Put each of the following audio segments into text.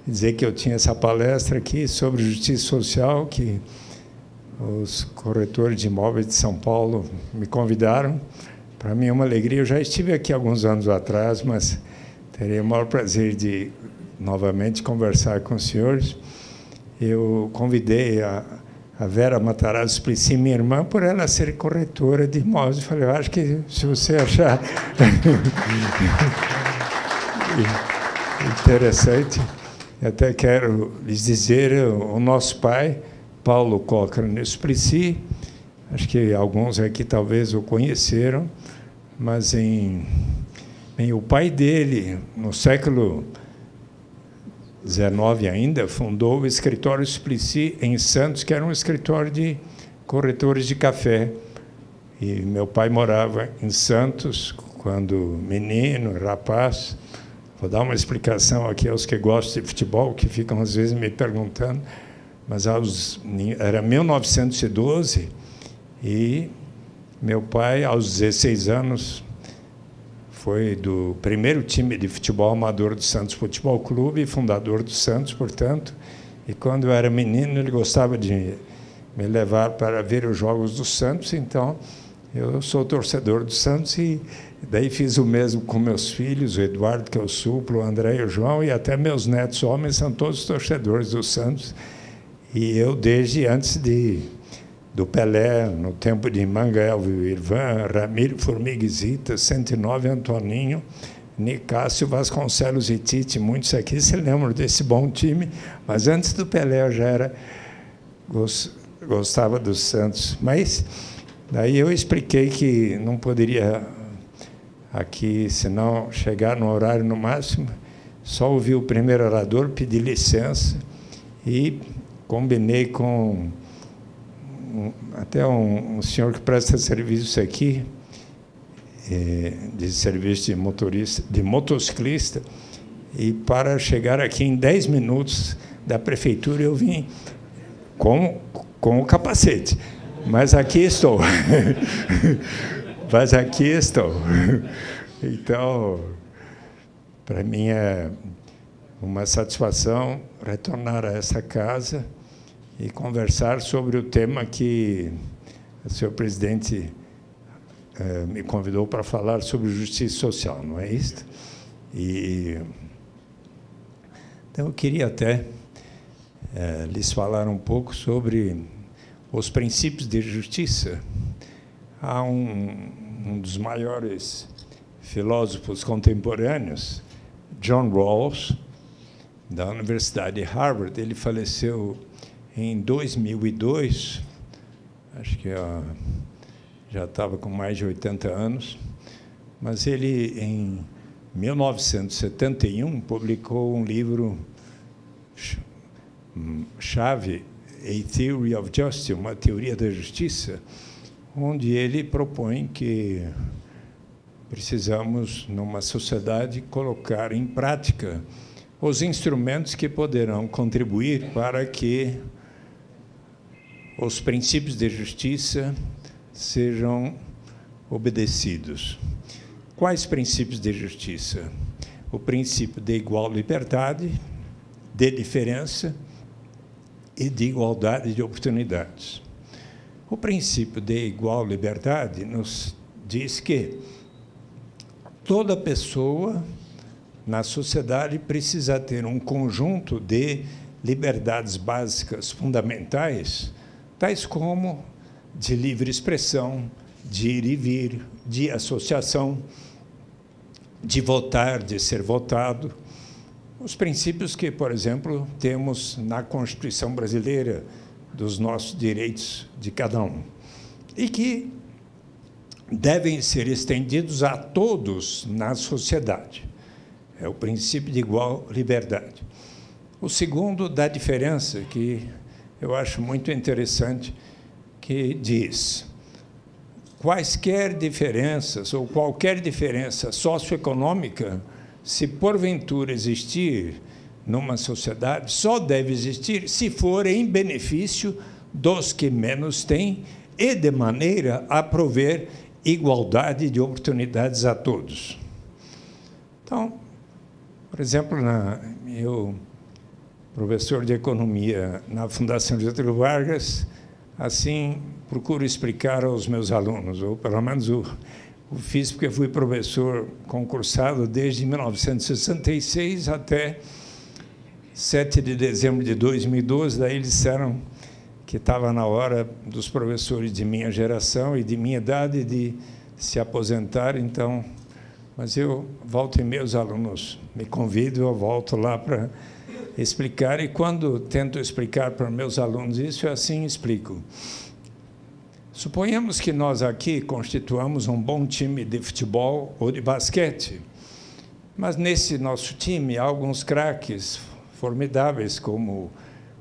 dizer que eu tinha essa palestra aqui sobre justiça social, que os corretores de imóveis de São Paulo me convidaram. Para mim é uma alegria. Eu já estive aqui alguns anos atrás, mas terei o maior prazer de novamente conversar com os senhores. Eu convidei a Vera Matarazzo Suplicy, minha irmã, por ela ser corretora de imóveis. Eu falei, eu acho que se você achar interessante, até quero lhes dizer, o nosso pai, Paulo Cochrane Suplicy, acho que alguns aqui talvez o conheceram, mas o pai dele, no século XIX ainda, fundou o escritório Suplicy em Santos, que era um escritório de corretores de café. E meu pai morava em Santos quando menino, rapaz. Vou dar uma explicação aqui aos que gostam de futebol, que ficam às vezes me perguntando, mas era 1912 e meu pai, aos 16 anos, foi do primeiro time de futebol amador do Santos Futebol Clube, fundador do Santos, portanto, e quando eu era menino, ele gostava de me levar para ver os jogos do Santos, então eu sou torcedor do Santos e daí fiz o mesmo com meus filhos, o Eduardo, que eu suplo, o André e o João, e até meus netos homens são todos torcedores do Santos. E eu, desde antes do Pelé, no tempo de Mangaelvo, Irvan, Ramiro, Formiguesita, 109, Antoninho, Nicásio, Vasconcelos e Tite, muitos aqui se lembram desse bom time, mas antes do Pelé eu já gostava do Santos. Mas daí eu expliquei que não poderia aqui, senão chegar no horário no máximo, só ouvir o primeiro orador, pedir licença e combinei com até um senhor que presta serviço aqui, de serviço de motorista, de motociclista, e para chegar aqui em 10 minutos da prefeitura eu vim com o capacete, mas aqui estou. Mas aqui estou. Então, para mim é uma satisfação retornar a essa casa e conversar sobre o tema que o senhor presidente me convidou para falar sobre justiça social, não é isso? Então, eu queria até lhes falar um pouco sobre os princípios de justiça. Há um dos maiores filósofos contemporâneos, John Rawls, da Universidade de Harvard. Ele faleceu em 2002, acho que já estava com mais de 80 anos, mas ele, em 1971, publicou um livro chave, A Theory of Justice, uma teoria da justiça, onde ele propõe que precisamos, numa sociedade, colocar em prática os instrumentos que poderão contribuir para que os princípios de justiça sejam obedecidos. Quais princípios de justiça? O princípio de igual liberdade, de diferença e de igualdade de oportunidades. O princípio de igual liberdade nos diz que toda pessoa na sociedade precisa ter um conjunto de liberdades básicas fundamentais, tais como de livre expressão, de ir e vir, de associação, de votar, de ser votado. Os princípios que, por exemplo, temos na Constituição brasileira, dos nossos direitos de cada um, e que devem ser estendidos a todos na sociedade. É o princípio de igual liberdade. O segundo, da diferença, que eu acho muito interessante, que diz: quaisquer diferenças ou qualquer diferença socioeconômica, se porventura existir numa sociedade, só deve existir se for em benefício dos que menos têm e de maneira a prover igualdade de oportunidades a todos. Então, por exemplo, eu professor de economia na Fundação Getúlio Vargas, assim procuro explicar aos meus alunos, ou pelo menos o fiz porque fui professor concursado desde 1966 até 7 de dezembro de 2012, daí eles disseram que estava na hora dos professores de minha geração e de minha idade de se aposentar, então, mas eu volto e meus alunos me convidam, eu volto lá para explicar, e quando tento explicar para meus alunos isso, eu assim explico. Suponhamos que nós aqui constituamos um bom time de futebol ou de basquete, mas nesse nosso time há alguns craques formidáveis, como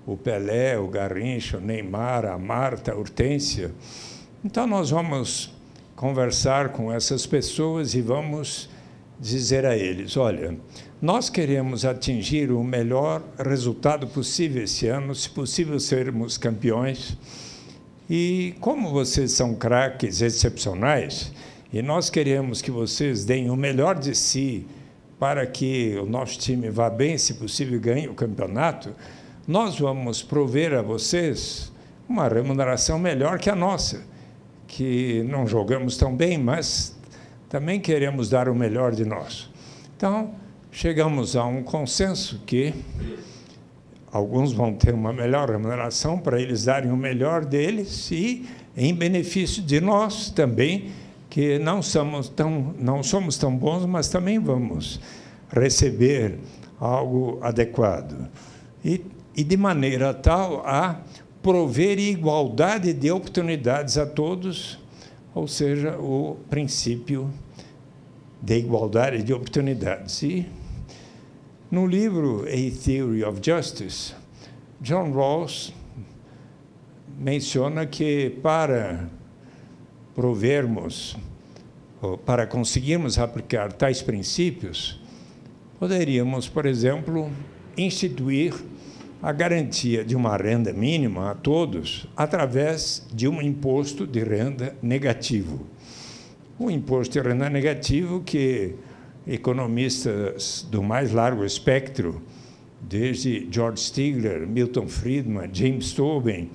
o Pelé, o Garrincha, o Neymar, a Marta, a Hortência. Então, nós vamos conversar com essas pessoas e vamos dizer a eles, olha, nós queremos atingir o melhor resultado possível esse ano, se possível sermos campeões, e como vocês são craques excepcionais, e nós queremos que vocês deem o melhor de si para que o nosso time vá bem, se possível ganhe o campeonato, nós vamos prover a vocês uma remuneração melhor que a nossa, que não jogamos tão bem, mas também queremos dar o melhor de nós. Então, chegamos a um consenso que alguns vão ter uma melhor remuneração para eles darem o melhor deles e em benefício de nós também, que não somos tão bons, mas também vamos receber algo adequado. E de maneira tal a prover igualdade de oportunidades a todos, ou seja, o princípio de igualdade de oportunidades. E no livro A Theory of Justice, John Rawls menciona que para provermos, ou para conseguirmos aplicar tais princípios, poderíamos, por exemplo, instituir a garantia de uma renda mínima a todos através de um imposto de renda negativo. Um imposto de renda negativo que economistas do mais largo espectro, desde George Stigler, Milton Friedman, James Tobin,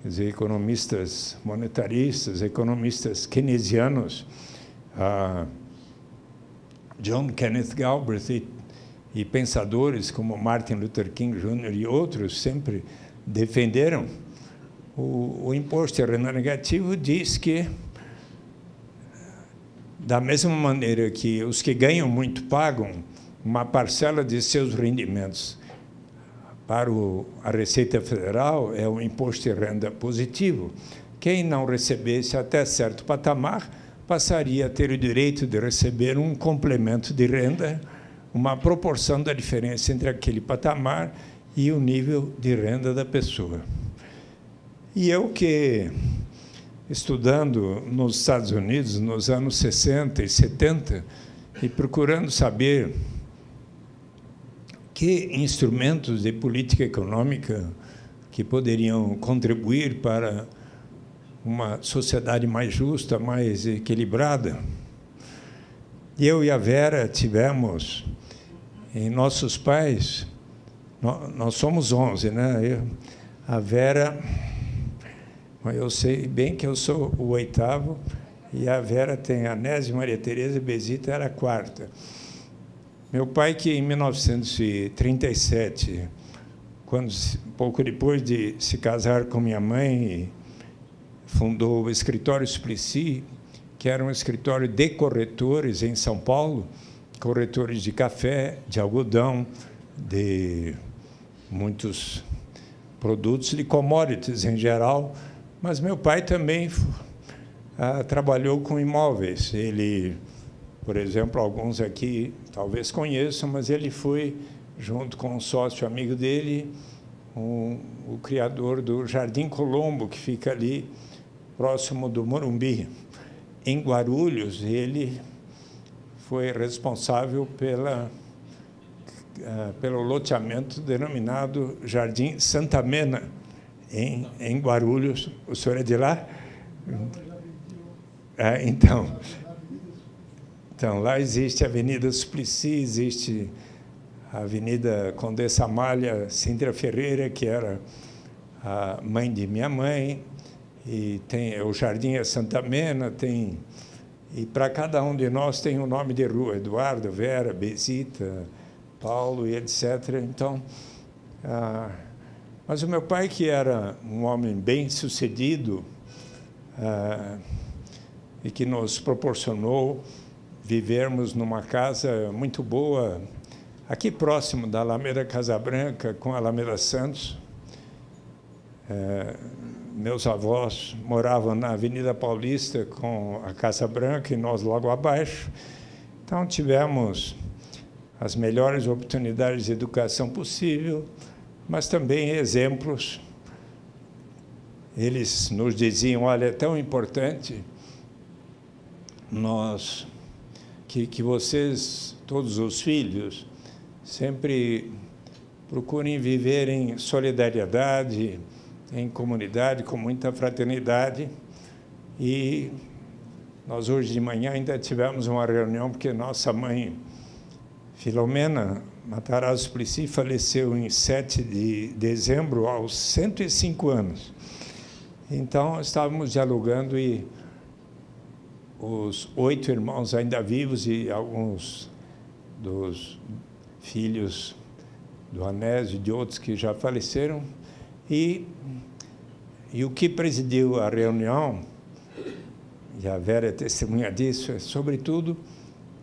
quer dizer, economistas monetaristas, economistas keynesianos, John Kenneth Galbraith e pensadores como Martin Luther King Jr. e outros sempre defenderam. O imposto de renda negativo diz que, da mesma maneira que os que ganham muito pagam uma parcela de seus rendimentos para a Receita Federal, é um imposto de renda positivo. Quem não recebesse até certo patamar passaria a ter o direito de receber um complemento de renda, uma proporção da diferença entre aquele patamar e o nível de renda da pessoa. E eu que, estudando nos Estados Unidos nos anos 60 e 70, e procurando saber que instrumentos de política econômica que poderiam contribuir para uma sociedade mais justa, mais equilibrada, eu e a Vera tivemos, em nossos pais, nós somos 11, né? A Vera, eu sei bem que eu sou o 8º, e a Vera tem a Nésia, Maria Tereza e Bezita era a 4ª. Meu pai, que em 1937, pouco depois de se casar com minha mãe, fundou o Escritório Suplicy, que era um escritório de corretores em São Paulo, corretores de café, de algodão, de muitos produtos de commodities em geral, mas meu pai também trabalhou com imóveis. Ele, por exemplo, alguns aqui talvez conheçam, mas ele foi, junto com um sócio amigo dele, o criador do Jardim Colombo, que fica ali próximo do Morumbi. Em Guarulhos, ele foi responsável pelo loteamento denominado Jardim Santa Mena, em Guarulhos. O senhor é de lá? Então, lá existe a Avenida Suplicy, existe a Avenida Condessa Amália Sintra Ferreira, que era a mãe de minha mãe, e tem o Jardim Santa Mena, tem, e para cada um de nós tem um nome de rua: Eduardo, Vera, Besita, Paulo e etc. Então, mas o meu pai, que era um homem bem-sucedido e que nos proporcionou vivermos numa casa muito boa, aqui próximo da Alameda Casa Branca, com a Alameda Santos. Meus avós moravam na Avenida Paulista com a Casa Branca e nós logo abaixo. Então, tivemos as melhores oportunidades de educação possível, mas também exemplos. Eles nos diziam: olha, é tão importante que vocês, todos os filhos, sempre procurem viver em solidariedade, em comunidade, com muita fraternidade. E nós, hoje de manhã, ainda tivemos uma reunião, porque nossa mãe, Filomena Matarazzo Plicy, faleceu em 7 de dezembro, aos 105 anos. Então, estávamos dialogando e os 8 irmãos ainda vivos e alguns dos filhos do Anésio e de outros que já faleceram. E o que presidiu a reunião, e a Vera é testemunha disso, é, sobretudo,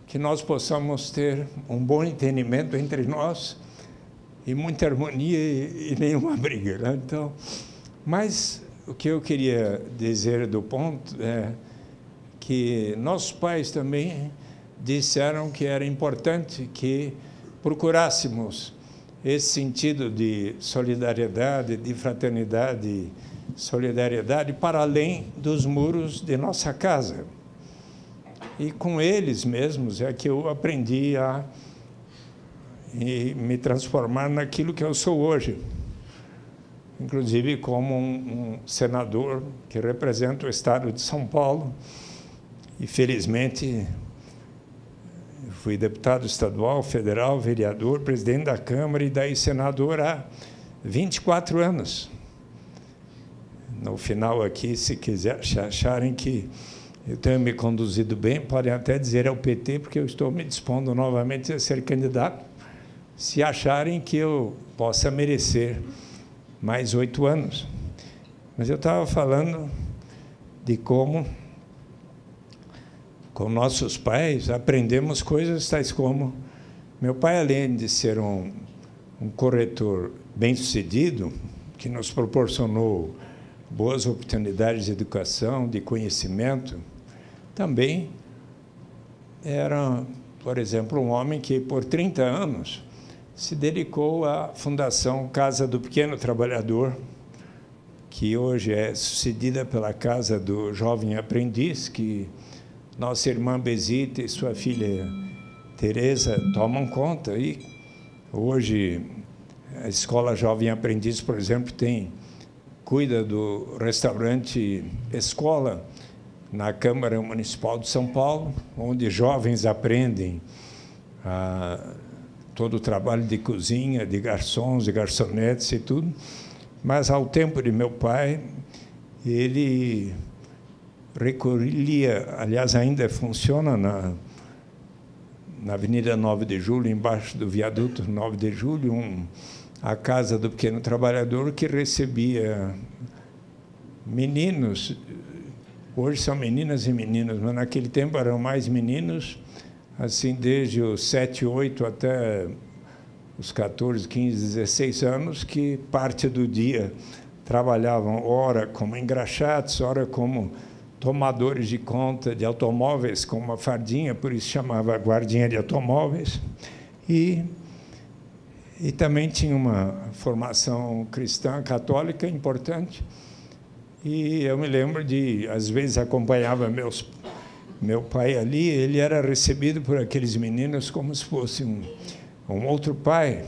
que nós possamos ter um bom entendimento entre nós e muita harmonia e nenhuma briga, né? Então, mas o que eu queria dizer do ponto é que nossos pais também disseram que era importante que procurássemos esse sentido de solidariedade, de fraternidade, solidariedade para além dos muros de nossa casa. E com eles mesmos é que eu aprendi a me transformar naquilo que eu sou hoje, inclusive como um senador que representa o Estado de São Paulo. E, felizmente, fui deputado estadual, federal, vereador, presidente da Câmara e daí senador há 24 anos. No final aqui, se acharem que eu tenho me conduzido bem, podem até dizer ao PT, porque eu estou me dispondo novamente a ser candidato, se acharem que eu possa merecer mais 8 anos. Mas eu estava falando de como, com nossos pais, aprendemos coisas tais como... Meu pai, além de ser um corretor bem-sucedido, que nos proporcionou boas oportunidades de educação, de conhecimento, também era, por exemplo, um homem que, por 30 anos, se dedicou à Fundação Casa do Pequeno Trabalhador, que hoje é sucedida pela Casa do Jovem Aprendiz, que nossa irmã Besita e sua filha Tereza tomam conta. E hoje a Escola Jovem Aprendiz, por exemplo, cuida do restaurante Escola na Câmara Municipal de São Paulo, onde jovens aprendem todo o trabalho de cozinha, de garçons, de garçonetes e tudo. Mas, ao tempo de meu pai, ele recolhia, aliás, ainda funciona na Avenida 9 de Julho, embaixo do viaduto 9 de Julho, a Casa do Pequeno Trabalhador, que recebia meninos. Hoje são meninas e meninos, mas naquele tempo eram mais meninos, assim, desde os 7, 8 até os 14, 15, 16 anos, que parte do dia trabalhavam, ora como engraxates, ora como tomadores de conta de automóveis, com uma fardinha, por isso chamava guardinha de automóveis, e também tinha uma formação cristã, católica, importante. E eu me lembro de, às vezes, acompanhava meu pai ali, ele era recebido por aqueles meninos como se fosse um outro pai.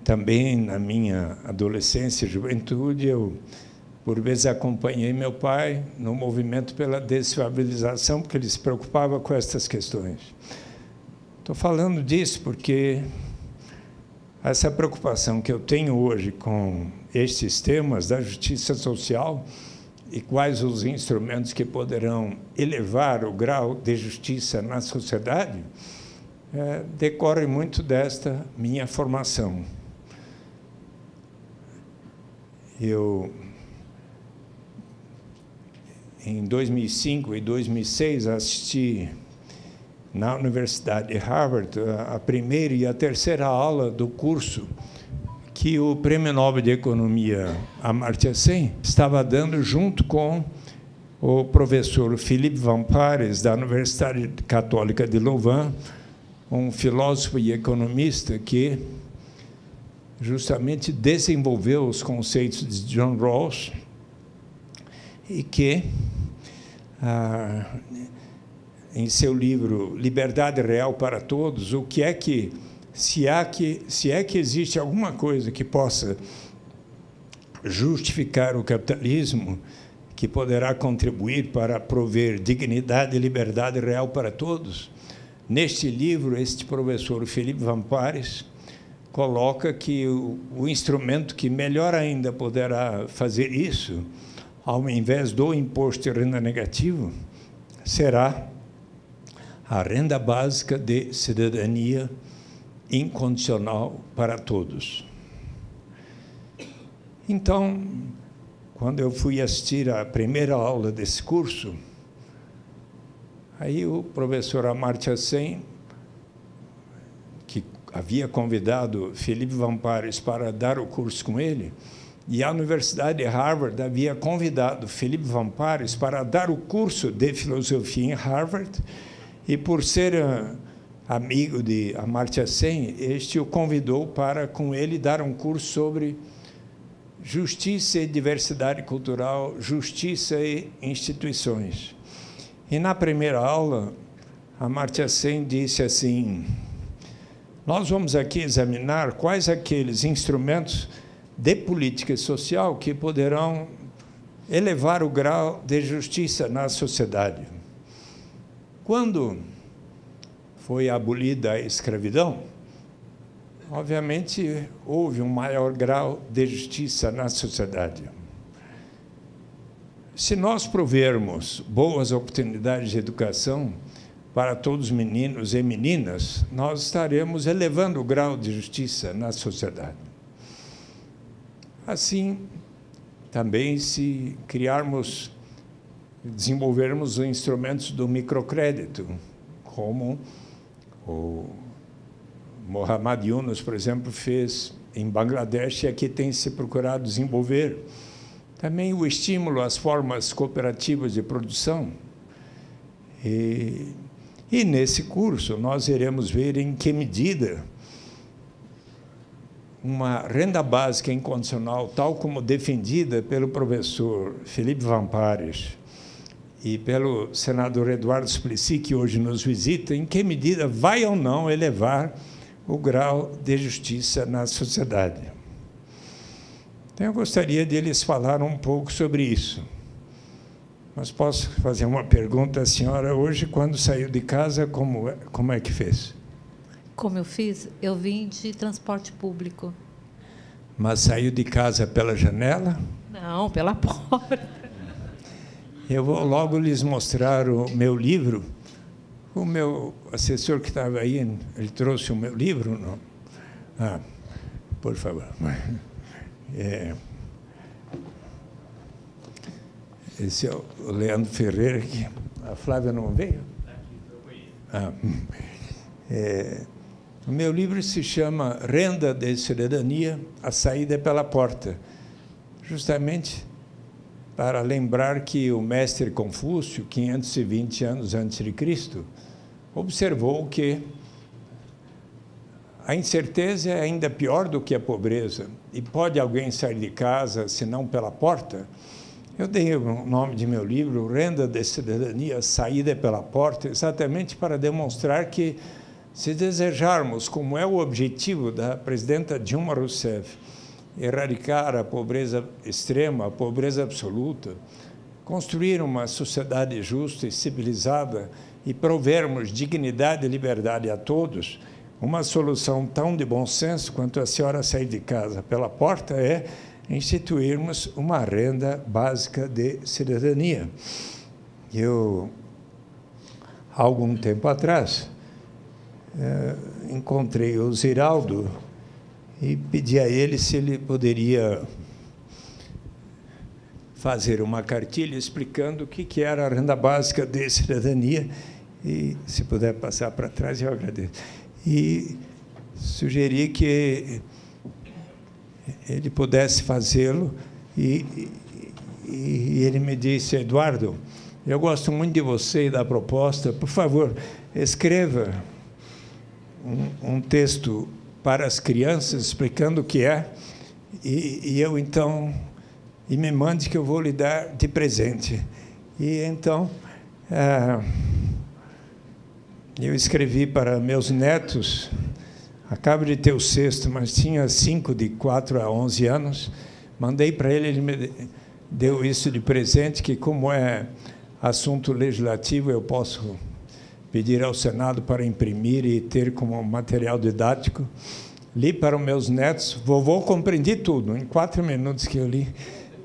Também, na minha adolescência e juventude, eu, por vezes, acompanhei meu pai no movimento pela desfavelização, porque ele se preocupava com estas questões. Estou falando disso porque essa preocupação que eu tenho hoje com estes temas da justiça social e quais os instrumentos que poderão elevar o grau de justiça na sociedade, decorre muito desta minha formação. Eu, em 2005 e 2006, assisti na Universidade de Harvard a primeira e a terceira aula do curso que o Prêmio Nobel de Economia Amartya Sen estava dando junto com o professor Philippe Van Parijs, da Universidade Católica de Louvain, um filósofo e economista que justamente desenvolveu os conceitos de John Rawls e que, em seu livro Liberdade Real para Todos, o que é que se é que existe alguma coisa que possa justificar o capitalismo, que poderá contribuir para prover dignidade e liberdade real para todos, neste livro, este professor Philippe Van Parijs coloca que o instrumento que melhor ainda poderá fazer isso, ao invés do imposto de renda negativo, será a renda básica de cidadania incondicional para todos. Então, quando eu fui assistir à primeira aula desse curso, aí o professor Amartya Sen, que havia convidado Philippe Van Parijs para dar o curso com ele, e a Universidade de Harvard havia convidado Philippe Van Parijs para dar o curso de filosofia em Harvard, e por ser amigo de Amartya Sen, este o convidou para, com ele, dar um curso sobre justiça e diversidade cultural, justiça e instituições. E, na primeira aula, Amartya Sen disse assim: nós vamos aqui examinar quais aqueles instrumentos de política social que poderão elevar o grau de justiça na sociedade. Quando foi abolida a escravidão, obviamente houve um maior grau de justiça na sociedade. Se nós provermos boas oportunidades de educação para todos os meninos e meninas, nós estaremos elevando o grau de justiça na sociedade. Assim, também, se desenvolvermos os instrumentos do microcrédito, como o Muhammad Yunus, por exemplo, fez em Bangladesh, e aqui tem se procurado desenvolver. Também o estímulo às formas cooperativas de produção. E nesse curso, nós iremos ver em que medida uma renda básica incondicional, tal como defendida pelo professor Philippe Van Parijs e pelo senador Eduardo Suplicy, que hoje nos visita, em que medida vai ou não elevar o grau de justiça na sociedade. Então, eu gostaria de eles falar um pouco sobre isso. Mas posso fazer uma pergunta à senhora hoje, quando saiu de casa, como é que fez? Como eu fiz? Eu vim de transporte público. Mas saiu de casa pela janela? Não, pela porta. Eu vou logo lhes mostrar o meu livro. O meu assessor que estava aí, ele trouxe o meu livro? Não? Ah, por favor. Esse é o Leandro Ferreira, que a Flávia não veio? O meu livro se chama Renda de Cidadania, a saída é pela porta, justamente para lembrar que o mestre Confúcio, 520 anos antes de Cristo, observou que a incerteza é ainda pior do que a pobreza. E pode alguém sair de casa, se não pela porta? Eu dei o nome de meu livro, Renda de Cidadania, Saída pela Porta, exatamente para demonstrar que, se desejarmos, como é o objetivo da presidenta Dilma Rousseff, erradicar a pobreza extrema, a pobreza absoluta, construir uma sociedade justa e civilizada e provermos dignidade e liberdade a todos, uma solução tão de bom senso quanto a senhora sair de casa pela porta é instituirmos uma renda básica de cidadania. Eu, há algum tempo atrás, encontrei o Ziraldo e pedi a ele se ele poderia fazer uma cartilha explicando o que era a renda básica de cidadania, e se puder passar para trás, eu agradeço. E sugeri que ele pudesse fazê-lo, e ele me disse: Eduardo, eu gosto muito de você e da proposta, por favor, escreva um texto para as crianças explicando o que é, e eu então... e me mande que eu vou lhe dar de presente. E então, eu escrevi para meus netos, acabo de ter o 6º, mas tinha 5 de 4 a 11 anos, mandei para ele, ele me deu isso de presente, que como é assunto legislativo, eu posso pedir ao Senado para imprimir e ter como material didático. Li para os meus netos, vovô, compreendi tudo, em 4 minutos que eu li.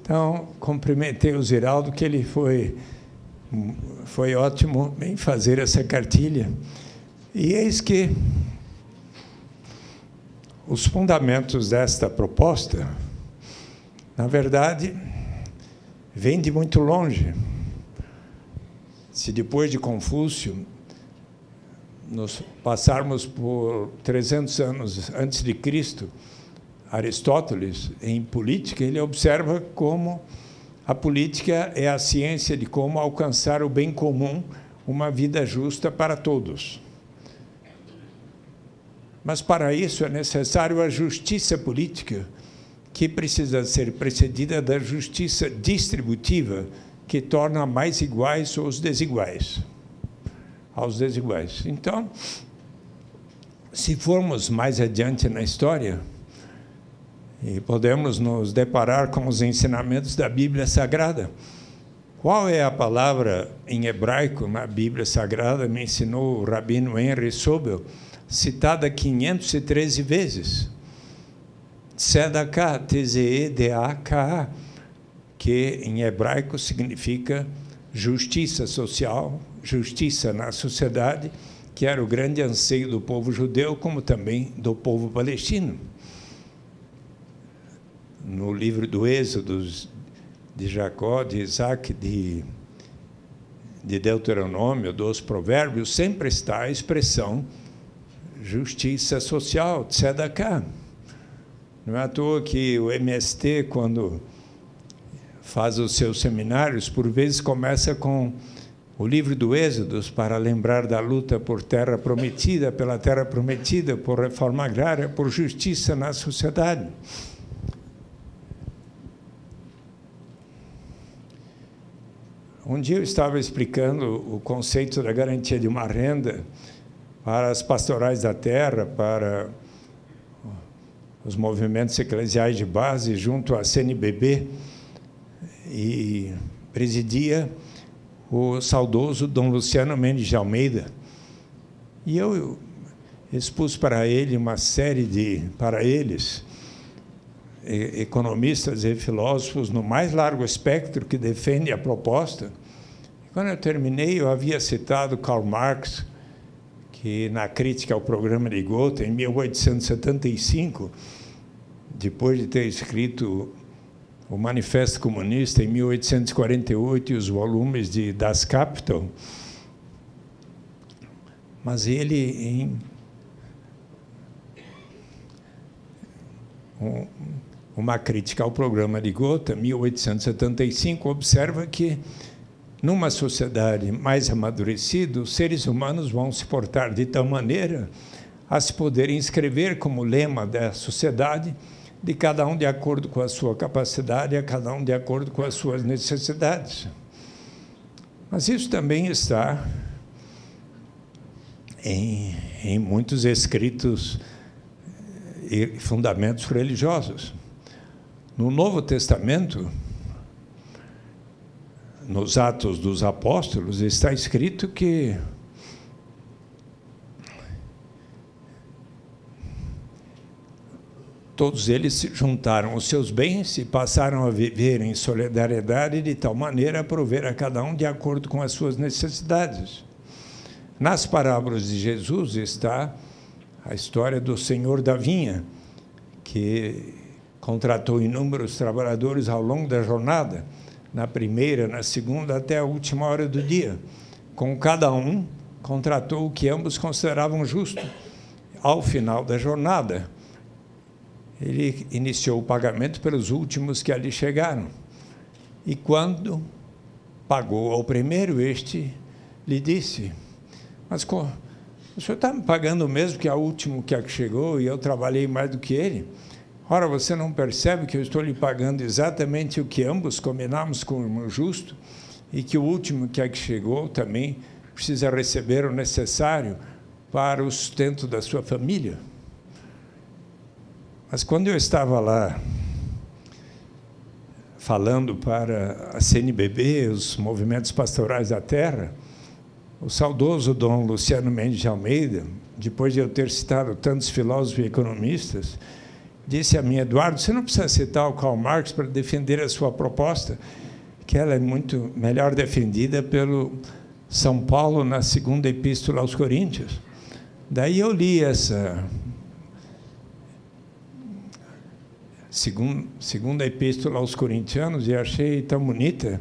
Então, cumprimentei o Ziraldo, que ele foi ótimo em fazer essa cartilha. E eis que os fundamentos desta proposta, na verdade, vêm de muito longe. Se depois de Confúcio nos passarmos por 300 anos antes de Cristo, Aristóteles, em política, ele observa como a política é a ciência de como alcançar o bem comum, uma vida justa para todos. Mas, para isso, é necessário a justiça política, que precisa ser precedida da justiça distributiva, que torna mais iguais os desiguais. Aos desiguais. Então, se formos mais adiante na história, e podemos nos deparar com os ensinamentos da Bíblia Sagrada. Qual é a palavra em hebraico na Bíblia Sagrada? Me ensinou o rabino Henry Sobel, citada 513 vezes. Tzedakah, T-Z-E-D-A-K-A, que em hebraico significa justiça social, justiça na sociedade, que era o grande anseio do povo judeu, como também do povo palestino. No livro do Êxodo, de Jacó, de Isaac, de Deuteronômio, dos Provérbios, sempre está a expressão justiça social, tzedakah. Não é à toa que o MST, quando faz os seus seminários, por vezes começa com o livro do Êxodo, para lembrar da luta por terra prometida, pela terra prometida, por reforma agrária, por justiça na sociedade. Um dia eu estava explicando o conceito da garantia de uma renda para as pastorais da terra, para os movimentos eclesiais de base, junto à CNBB, e presidia o saudoso Dom Luciano Mendes de Almeida. E eu expus para ele uma série de, para eles, economistas e filósofos no mais largo espectro que defendem a proposta. Quando eu terminei, eu havia citado Karl Marx, que, na crítica ao programa de Gotha, em 1875, depois de ter escrito o Manifesto Comunista, em 1848, e os volumes de Das Kapital, mas ele, em uma crítica ao programa de Gotha, 1875, observa que, numa sociedade mais amadurecida, os seres humanos vão se portar de tal maneira a se poderem inscrever como lema da sociedade, de cada um de acordo com a sua capacidade, a cada um de acordo com as suas necessidades. Mas isso também está em muitos escritos e fundamentos religiosos. No Novo Testamento, nos Atos dos Apóstolos, está escrito que todos eles se juntaram os seus bens e passaram a viver em solidariedade de tal maneira a prover a cada um de acordo com as suas necessidades. Nas parábolas de Jesus está a história do senhor da vinha, que contratou inúmeros trabalhadores ao longo da jornada, na primeira, na segunda, até a última hora do dia. Com cada um, contratou o que ambos consideravam justo. Ao final da jornada, ele iniciou o pagamento pelos últimos que ali chegaram. E quando pagou ao primeiro, este lhe disse: mas o senhor está me pagando o mesmo que ao último que chegou e eu trabalhei mais do que ele? Ora, você não percebe que eu estou lhe pagando exatamente o que ambos combinamos como justo e que o último que chegou também precisa receber o necessário para o sustento da sua família? Mas quando eu estava lá falando para a CNBB, os movimentos pastorais da terra, o saudoso Dom Luciano Mendes de Almeida, depois de eu ter citado tantos filósofos e economistas, disse a mim: Eduardo, você não precisa citar o Karl Marx para defender a sua proposta, que ela é muito melhor defendida pelo São Paulo na segunda epístola aos Coríntios. Daí eu li essa segunda epístola aos Coríntios e achei tão bonita,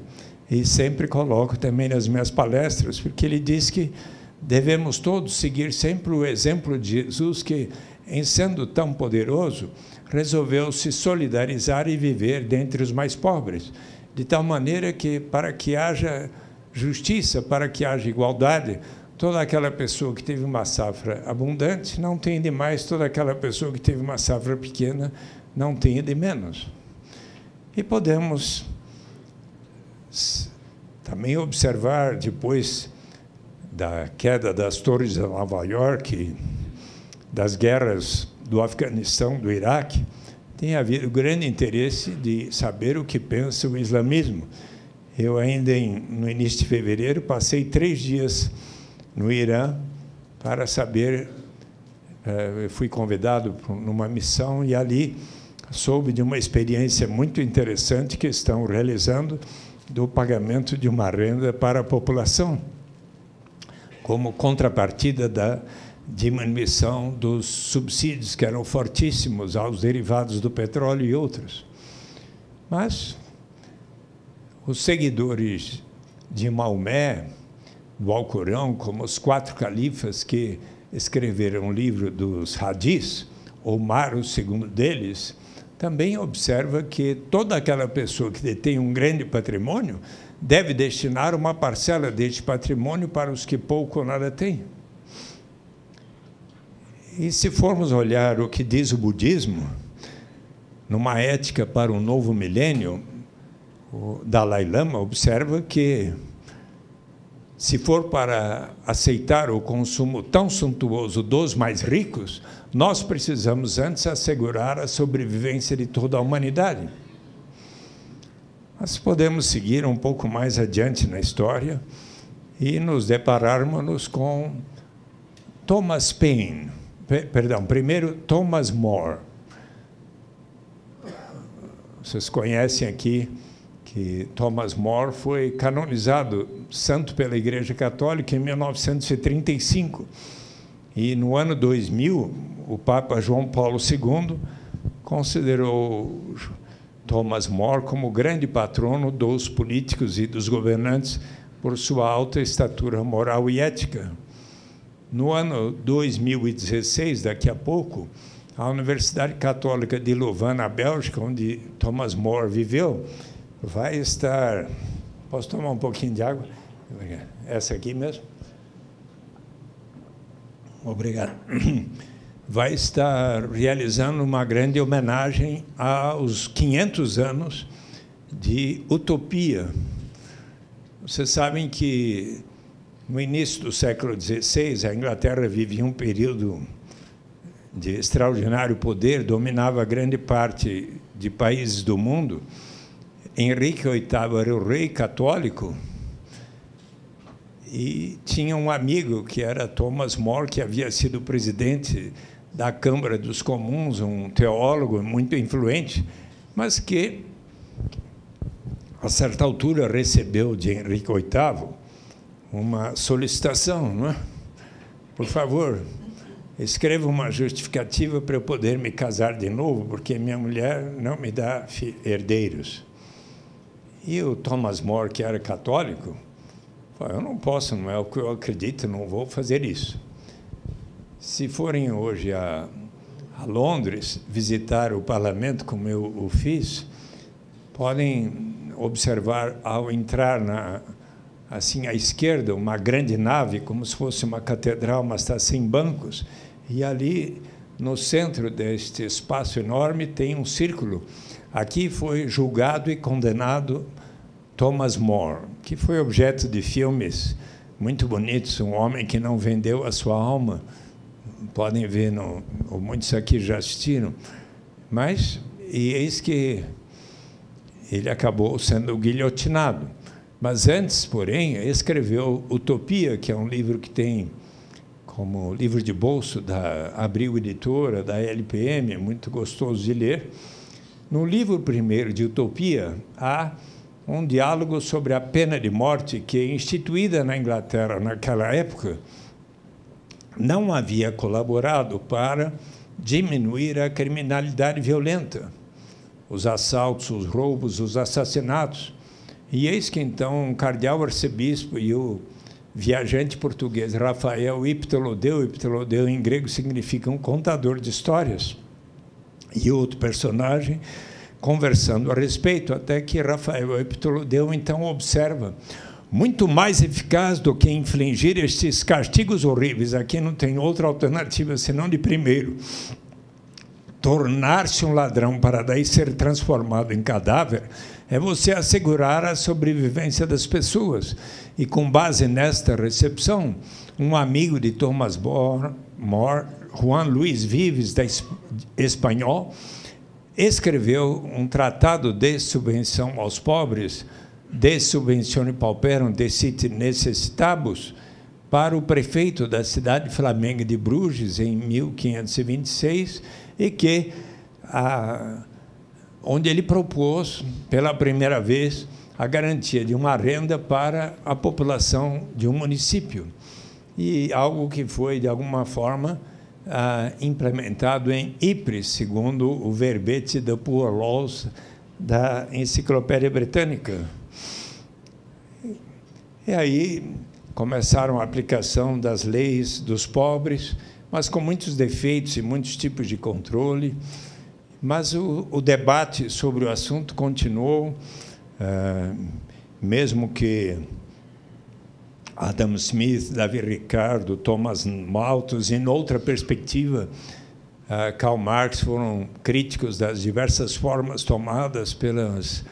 e sempre coloco também nas minhas palestras, porque ele diz que devemos todos seguir sempre o exemplo de Jesus, que, em sendo tão poderoso, resolveu se solidarizar e viver dentre os mais pobres, de tal maneira que, para que haja justiça, para que haja igualdade, toda aquela pessoa que teve uma safra abundante não tem de mais, toda aquela pessoa que teve uma safra pequena não tenha de menos. E podemos também observar, depois da queda das torres de Nova York, das guerras do Afeganistão, do Iraque, tem havido grande interesse de saber o que pensa o islamismo. Eu ainda, no início de fevereiro, passei 3 dias no Irã para saber, eu fui convidado numa missão e ali soube de uma experiência muito interessante que estão realizando do pagamento de uma renda para a população, como contrapartida da diminuição dos subsídios, que eram fortíssimos, aos derivados do petróleo e outros. Mas os seguidores de Maomé, do Alcorão, como os 4 califas que escreveram o livro dos hadis, Omar, o segundo deles, também observa que toda aquela pessoa que detém um grande patrimônio deve destinar uma parcela deste patrimônio para os que pouco ou nada têm. E se formos olhar o que diz o budismo, numa ética para um novo milênio, o Dalai Lama observa que, se for para aceitar o consumo tão suntuoso dos mais ricos, nós precisamos antes assegurar a sobrevivência de toda a humanidade. Mas podemos seguir um pouco mais adiante na história e nos depararmos com Thomas Paine, primeiro Thomas More. Vocês conhecem aqui que Thomas More foi canonizado santo pela Igreja Católica em 1935. E, no ano 2000, o Papa João Paulo II considerou Thomas More como o grande patrono dos políticos e dos governantes por sua alta estatura moral e ética. No ano 2016, daqui a pouco, a Universidade Católica de Louvain, na Bélgica, onde Thomas More viveu, vai estar... Posso tomar um pouquinho de água? Essa aqui mesmo? Obrigado. Vai estar realizando uma grande homenagem aos 500 anos de utopia. Vocês sabem que, no início do século XVI, a Inglaterra vivia um período de extraordinário poder, dominava grande parte de países do mundo, Henrique VIII era o rei católico e tinha um amigo que era Thomas More, que havia sido presidente da Câmara dos Comuns, um teólogo muito influente, mas que, a certa altura, recebeu de Henrique VIII uma solicitação, não é? Por favor, escreva uma justificativa para eu poder me casar de novo, porque minha mulher não me dá herdeiros. E o Thomas More, que era católico, falou, eu não posso, não é o que eu acredito, não vou fazer isso. Se forem hoje a Londres visitar o parlamento, como eu o fiz, podem observar, ao entrar assim à esquerda, uma grande nave, como se fosse uma catedral, mas está sem bancos, e ali, no centro deste espaço enorme, tem um círculo. Aqui foi julgado e condenado Thomas More, que foi objeto de filmes muito bonitos, um homem que não vendeu a sua alma. Podem ver, muitos aqui já assistiram. E eis que ele acabou sendo guilhotinado. Mas antes, porém, escreveu Utopia, que é um livro que tem como livro de bolso da Abril Editora, da LPM, muito gostoso de ler. No livro primeiro de Utopia, há um diálogo sobre a pena de morte que, instituída na Inglaterra naquela época, não havia colaborado para diminuir a criminalidade violenta, os assaltos, os roubos, os assassinatos. E eis que, então, um cardeal arcebispo e o viajante português Rafael Iptolodeu, Iptolodeu em grego significa um contador de histórias, e outro personagem, conversando a respeito, até que Rafael Iptolodeu, então, observa, muito mais eficaz do que infligir estes castigos horríveis, aqui não tem outra alternativa senão de primeiro, tornar-se um ladrão para daí ser transformado em cadáver, é você assegurar a sobrevivência das pessoas. E, com base nesta recepção, um amigo de Thomas More, Juan Luis Vives, espanhol, escreveu um tratado de subvenção aos pobres, de subventione pauperum decite necessitabus, para o prefeito da cidade flamenga de Bruges, em 1526, e que onde ele propôs, pela primeira vez, a garantia de uma renda para a população de um município. E algo que foi, de alguma forma, implementado em Ypres, segundo o verbete da Poor Laws da Enciclopédia Britânica. E aí começaram a aplicação das leis dos pobres, mas com muitos defeitos e muitos tipos de controle. Mas o debate sobre o assunto continuou, mesmo que Adam Smith, Davi Ricardo, Thomas Malthus, em outra perspectiva, Karl Marx, foram críticos das diversas formas tomadas pelas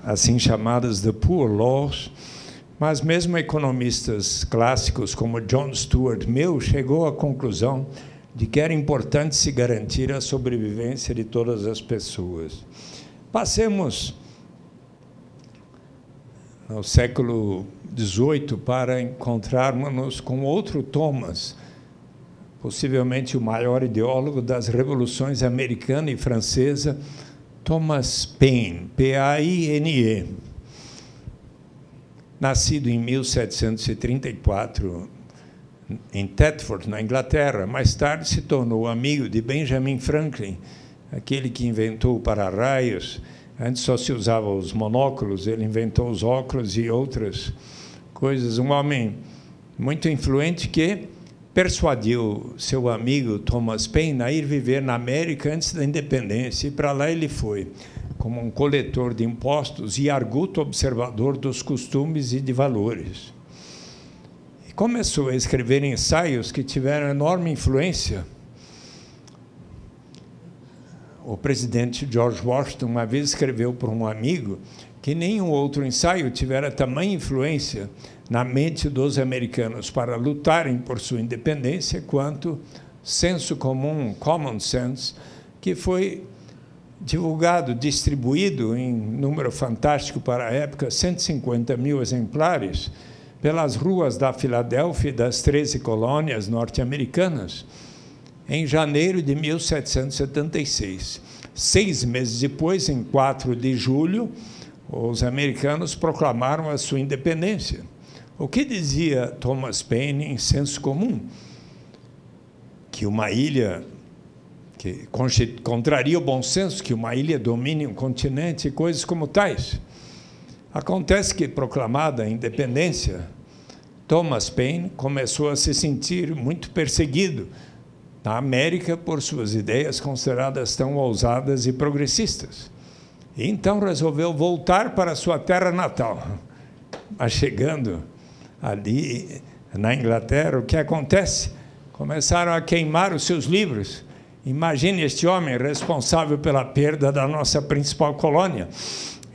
assim chamadas The Poor Laws, mas mesmo economistas clássicos como John Stuart Mill chegou à conclusão de que era importante se garantir a sobrevivência de todas as pessoas. Passemos ao século XVIII para encontrarmos-nos com outro Thomas, possivelmente o maior ideólogo das revoluções americana e francesa, Thomas Paine, P-A-I-N-E. Nascido em 1734, em Thetford, na Inglaterra, mais tarde se tornou amigo de Benjamin Franklin, aquele que inventou o para-raios. Antes só se usava os monóculos, ele inventou os óculos e outras coisas. Um homem muito influente que persuadiu seu amigo Thomas Paine a ir viver na América antes da independência, e para lá ele foi, como um coletor de impostos e arguto observador dos costumes e de valores. E começou a escrever ensaios que tiveram enorme influência. O presidente George Washington uma vez escreveu para um amigo que nenhum outro ensaio tivera tamanha influência na mente dos americanos para lutarem por sua independência quanto senso comum, common sense, que foi divulgado, distribuído em número fantástico para a época, 150 mil exemplares, pelas ruas da Filadélfia e das 13 colônias norte-americanas, em janeiro de 1776. 6 meses depois, em 4 de julho, os americanos proclamaram a sua independência. O que dizia Thomas Paine em Senso Comum? Que uma ilha, que contraria o bom senso, que uma ilha domine um continente e coisas como tais. Acontece que, proclamada a independência, Thomas Paine começou a se sentir muito perseguido na América por suas ideias consideradas tão ousadas e progressistas. E então resolveu voltar para sua terra natal. Mas chegando ali na Inglaterra, o que acontece? Começaram a queimar os seus livros. Imagine este homem responsável pela perda da nossa principal colônia.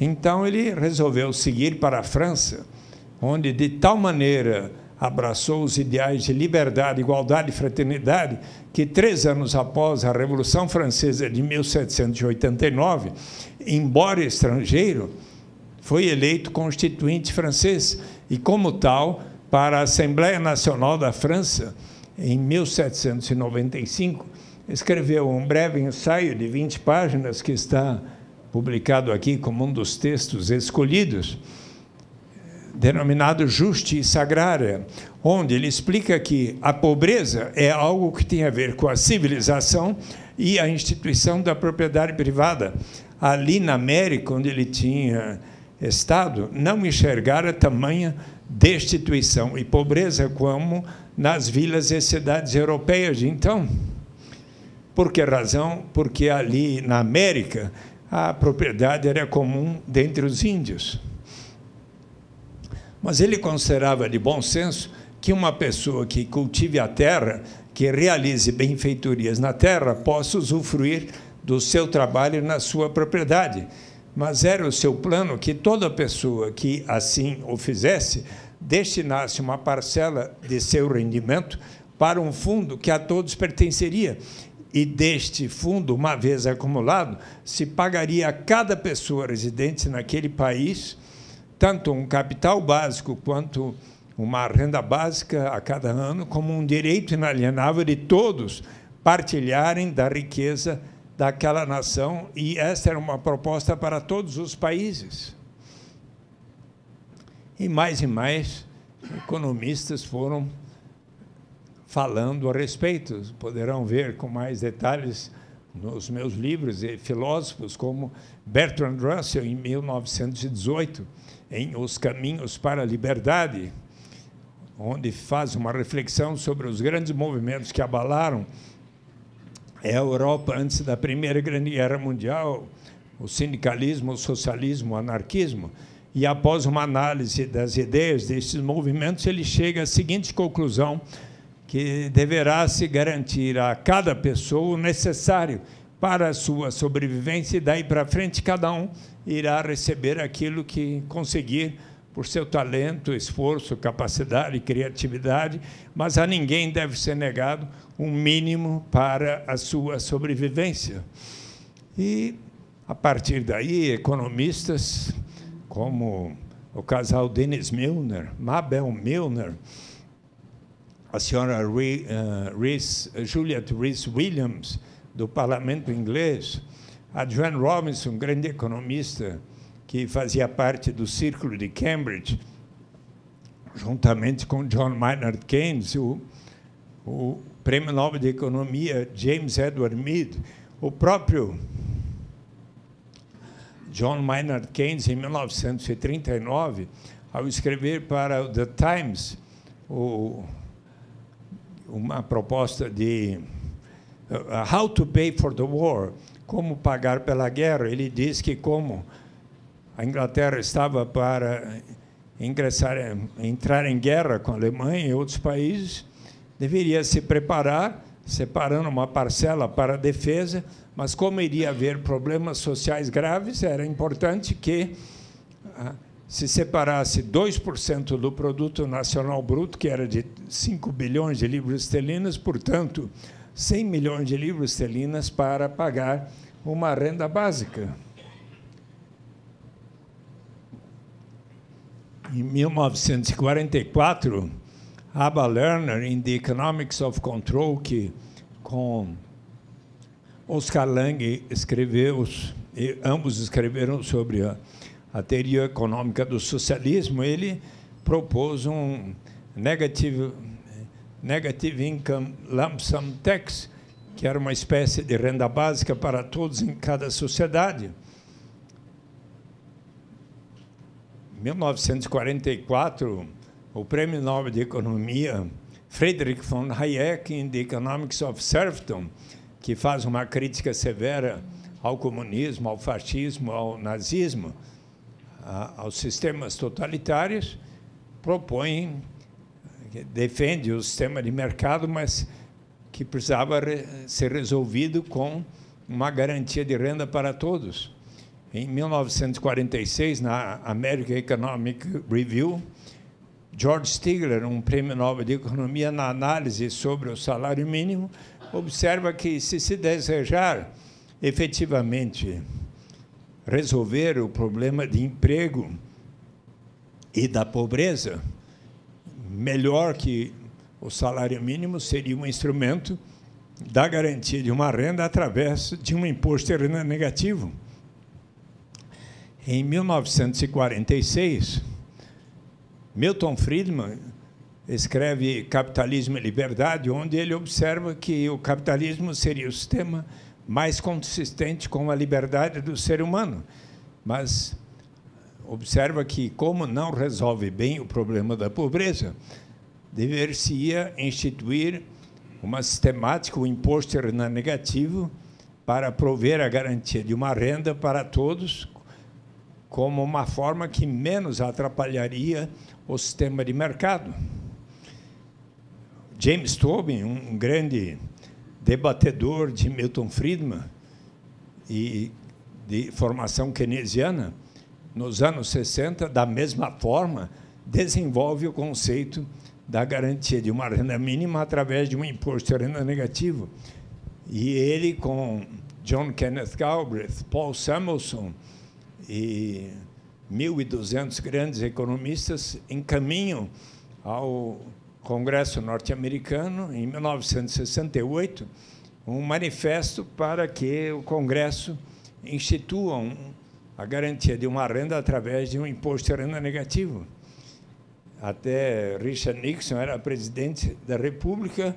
Então ele resolveu seguir para a França, onde de tal maneira abraçou os ideais de liberdade, igualdade e fraternidade, que 3 anos após a Revolução Francesa de 1789, embora estrangeiro, foi eleito constituinte francês e, como tal, para a Assembleia Nacional da França, em 1795, escreveu um breve ensaio de 20 páginas, que está publicado aqui como um dos textos escolhidos, denominado Justiça Agrária, onde ele explica que a pobreza é algo que tem a ver com a civilização e a instituição da propriedade privada. Ali na América, onde ele tinha estado, não enxergara tamanha destituição e pobreza como nas vilas e cidades europeias de então. Por que razão? Porque ali na América a propriedade era comum dentre os índios. Mas ele considerava de bom senso que uma pessoa que cultive a terra, que realize benfeitorias na terra, possa usufruir do seu trabalho na sua propriedade. Mas era o seu plano que toda pessoa que assim o fizesse destinasse uma parcela de seu rendimento para um fundo que a todos pertenceria. E deste fundo, uma vez acumulado, se pagaria a cada pessoa residente naquele país tanto um capital básico quanto uma renda básica a cada ano, como um direito inalienável de todos partilharem da riqueza daquela nação, e esta era uma proposta para todos os países. E mais economistas foram falando a respeito. Poderão ver com mais detalhes nos meus livros, e filósofos como Bertrand Russell, em 1918, em Os Caminhos para a Liberdade, onde faz uma reflexão sobre os grandes movimentos que abalaram a Europa antes da Primeira Grande Guerra Mundial, o sindicalismo, o socialismo, o anarquismo. E, após uma análise das ideias destes movimentos, ele chega à seguinte conclusão, que deverá se garantir a cada pessoa o necessário para a sua sobrevivência, e daí para frente cada um irá receber aquilo que conseguir por seu talento, esforço, capacidade e criatividade, mas a ninguém deve ser negado um mínimo para a sua sobrevivência. E, a partir daí, economistas como o casal Dennis Milner, Mabel Milner, a senhora Juliet Rees Williams, do Parlamento Inglês, a Joanne Robinson, grande economista, que fazia parte do Círculo de Cambridge, juntamente com John Maynard Keynes, o Prêmio Nobel de Economia James Edward Mead, o próprio John Maynard Keynes, em 1939, ao escrever para o The Times uma proposta de How to Pay for the War, como pagar pela guerra. Ele diz que, como a Inglaterra estava para entrar em guerra com a Alemanha e outros países, deveria se preparar, separando uma parcela para a defesa, mas como iria haver problemas sociais graves, era importante que se separasse 2% do produto nacional bruto, que era de 5 bilhões de libras esterlinas, portanto, 100 milhões de libras esterlinas para pagar uma renda básica. Em 1944, Aba Lerner, em The Economics of Control, que com Oscar Lange escreveu, e ambos escreveram sobre a teoria econômica do socialismo, ele propôs um negative income lump sum tax, que era uma espécie de renda básica para todos em cada sociedade. Em 1944, o Prêmio Nobel de Economia, Friedrich von Hayek, em The Economics of Serfdom, que faz uma crítica severa ao comunismo, ao fascismo, ao nazismo, aos sistemas totalitários, defende o sistema de mercado, mas que precisava ser resolvido com uma garantia de renda para todos. Em 1946, na American Economic Review, George Stigler, um prêmio Nobel de Economia, na análise sobre o salário mínimo, observa que, se desejar efetivamente resolver o problema de emprego e da pobreza, melhor que o salário mínimo seria um instrumento da garantia de uma renda através de um imposto de renda negativo. Em 1946, Milton Friedman escreve Capitalismo e Liberdade, onde ele observa que o capitalismo seria o sistema mais consistente com a liberdade do ser humano, mas observa que, como não resolve bem o problema da pobreza, deveria instituir uma sistemática, um imposto de renda negativo para prover a garantia de uma renda para todos, como uma forma que menos atrapalharia o sistema de mercado. James Tobin, um grande debatedor de Milton Friedman e de formação keynesiana, nos anos 60, da mesma forma, desenvolve o conceito da garantia de uma renda mínima através de um imposto de renda negativo. E ele, com John Kenneth Galbraith, Paul Samuelson e 1.200 grandes economistas, encaminham ao Congresso norte-americano, em 1968, um manifesto para que o Congresso institua a garantia de uma renda através de um imposto de renda negativo. Até Richard Nixon era presidente da República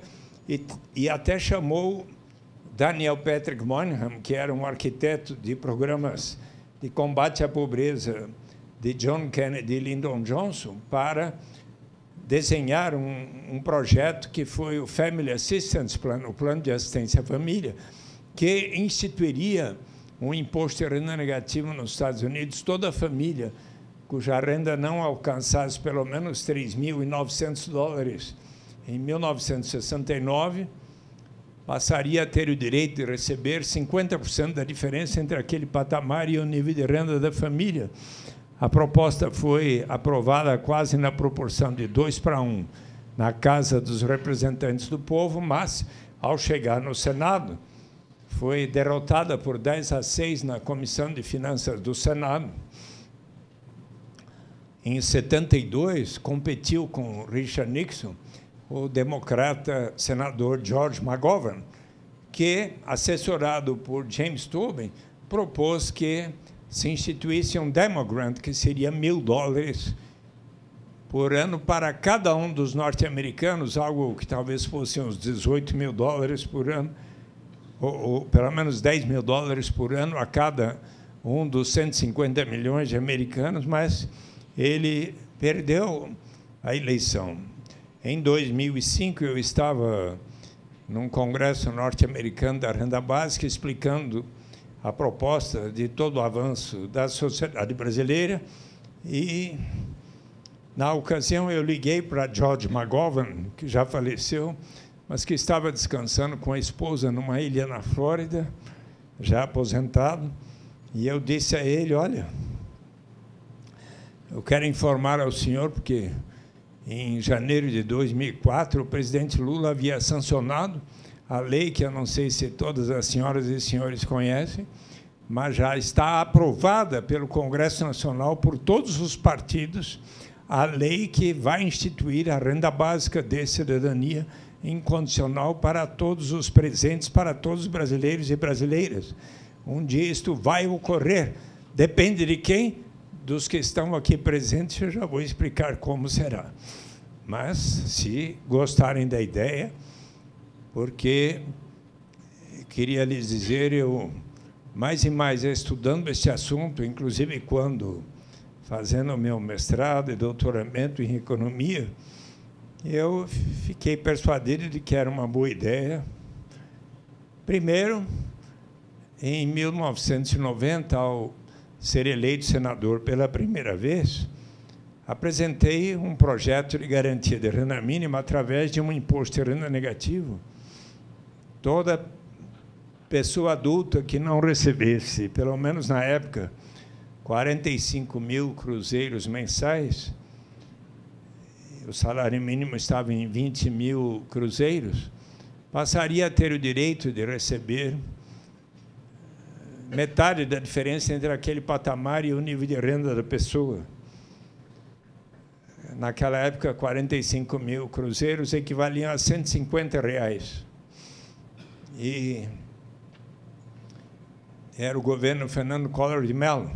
e até chamou Daniel Patrick Moynihan, que era um arquiteto de programas de combate à pobreza de John Kennedy e Lyndon Johnson, para desenhar um projeto que foi o Family Assistance Plan, o Plano de Assistência à Família, que instituiria um imposto de renda negativo nos Estados Unidos. Toda família cuja renda não alcançasse pelo menos $3.900 em 1969, passaria a ter o direito de receber 50% da diferença entre aquele patamar e o nível de renda da família. A proposta foi aprovada quase na proporção de 2:1 na Casa dos Representantes do Povo, mas, ao chegar no Senado, foi derrotada por 10-6 na Comissão de Finanças do Senado. Em 72, competiu com Richard Nixon o democrata senador George McGovern, que, assessorado por James Tobin, propôs que se instituísse um demo grant, que seria $1.000 por ano para cada um dos norte-americanos, algo que talvez fosse uns $18.000 por ano, ou pelo menos $10.000 por ano a cada um dos 150 milhões de americanos, mas ele perdeu a eleição. Em 2005, eu estava num congresso norte-americano da renda básica, explicando a proposta de todo o avanço da sociedade brasileira, e, na ocasião, eu liguei para George McGovern, que já faleceu, mas que estava descansando com a esposa numa ilha na Flórida, já aposentado, e eu disse a ele: olha, eu quero informar ao senhor, porque em janeiro de 2004 o presidente Lula havia sancionado a lei, que eu não sei se todas as senhoras e senhores conhecem, mas já está aprovada pelo Congresso Nacional por todos os partidos, a lei que vai instituir a renda básica de cidadania incondicional para todos os presentes, para todos os brasileiros e brasileiras. Um dia isto vai ocorrer. Depende de quem? Dos que estão aqui presentes, eu já vou explicar como será. Mas, se gostarem da ideia, porque queria lhes dizer, eu, mais e mais estudando este assunto, inclusive quando fazendo o meu mestrado e doutoramento em economia, eu fiquei persuadido de que era uma boa ideia. Primeiro, em 1990, ao ser eleito senador pela primeira vez, apresentei um projeto de garantia de renda mínima através de um imposto de renda negativo. Toda pessoa adulta que não recebesse, pelo menos na época, 45 mil cruzeiros mensais, o salário mínimo estava em 20 mil cruzeiros, passaria a ter o direito de receber metade da diferença entre aquele patamar e o nível de renda da pessoa. Naquela época, 45 mil cruzeiros equivaliam a R$150. E era o governo Fernando Collor de Mello.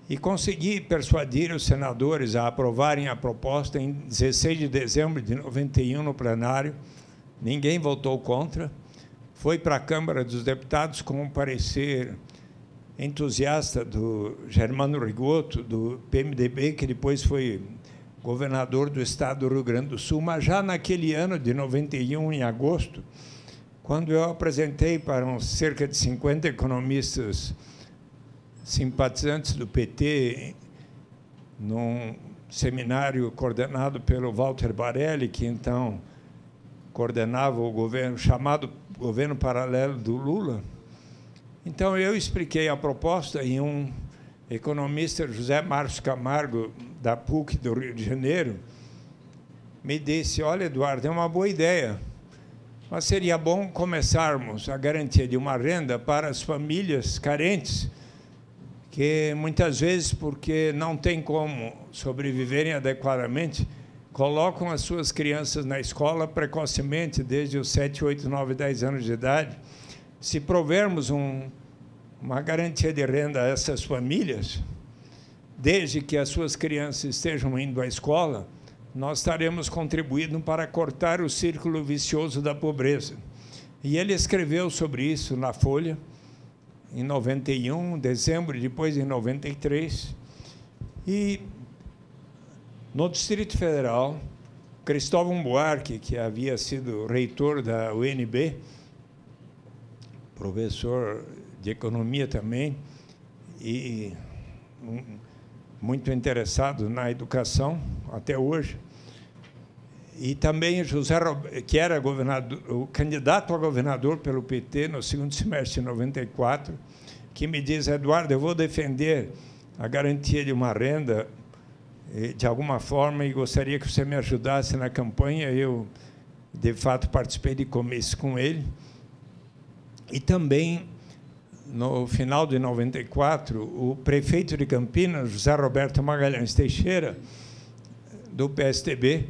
E consegui persuadir os senadores a aprovarem a proposta em 16 de dezembro de 91 no plenário. Ninguém votou contra. Foi para a Câmara dos Deputados com um parecer entusiasta do Germano Rigoto, do PMDB, que depois foi governador do estado do Rio Grande do Sul. Mas já naquele ano de 91, em agosto, quando eu apresentei para cerca de 50 economistas simpatizantes do PT, num seminário coordenado pelo Walter Barelli, que então coordenava o governo, chamado governo paralelo do Lula. Então, eu expliquei a proposta e um economista, José Márcio Camargo, da PUC do Rio de Janeiro, me disse: olha, Eduardo, é uma boa ideia, mas seria bom começarmos a garantia de uma renda para as famílias carentes, que muitas vezes, porque não tem como sobreviverem adequadamente, colocam as suas crianças na escola precocemente, desde os 7, 8, 9, 10 anos de idade. Se provermos uma garantia de renda a essas famílias, desde que as suas crianças estejam indo à escola, nós estaremos contribuindo para cortar o círculo vicioso da pobreza. E ele escreveu sobre isso na Folha, em 91, dezembro, depois em 93. E, no Distrito Federal, Cristóvão Buarque, que havia sido reitor da UNB, professor de economia também, e muito interessado na educação até hoje, e também José, que era o candidato a governador pelo PT no segundo semestre de 94, que me diz: Eduardo, eu vou defender a garantia de uma renda de alguma forma e gostaria que você me ajudasse na campanha. Eu, de fato, participei de comícios com ele. E também, no final de 94, o prefeito de Campinas, José Roberto Magalhães Teixeira, do PSDB,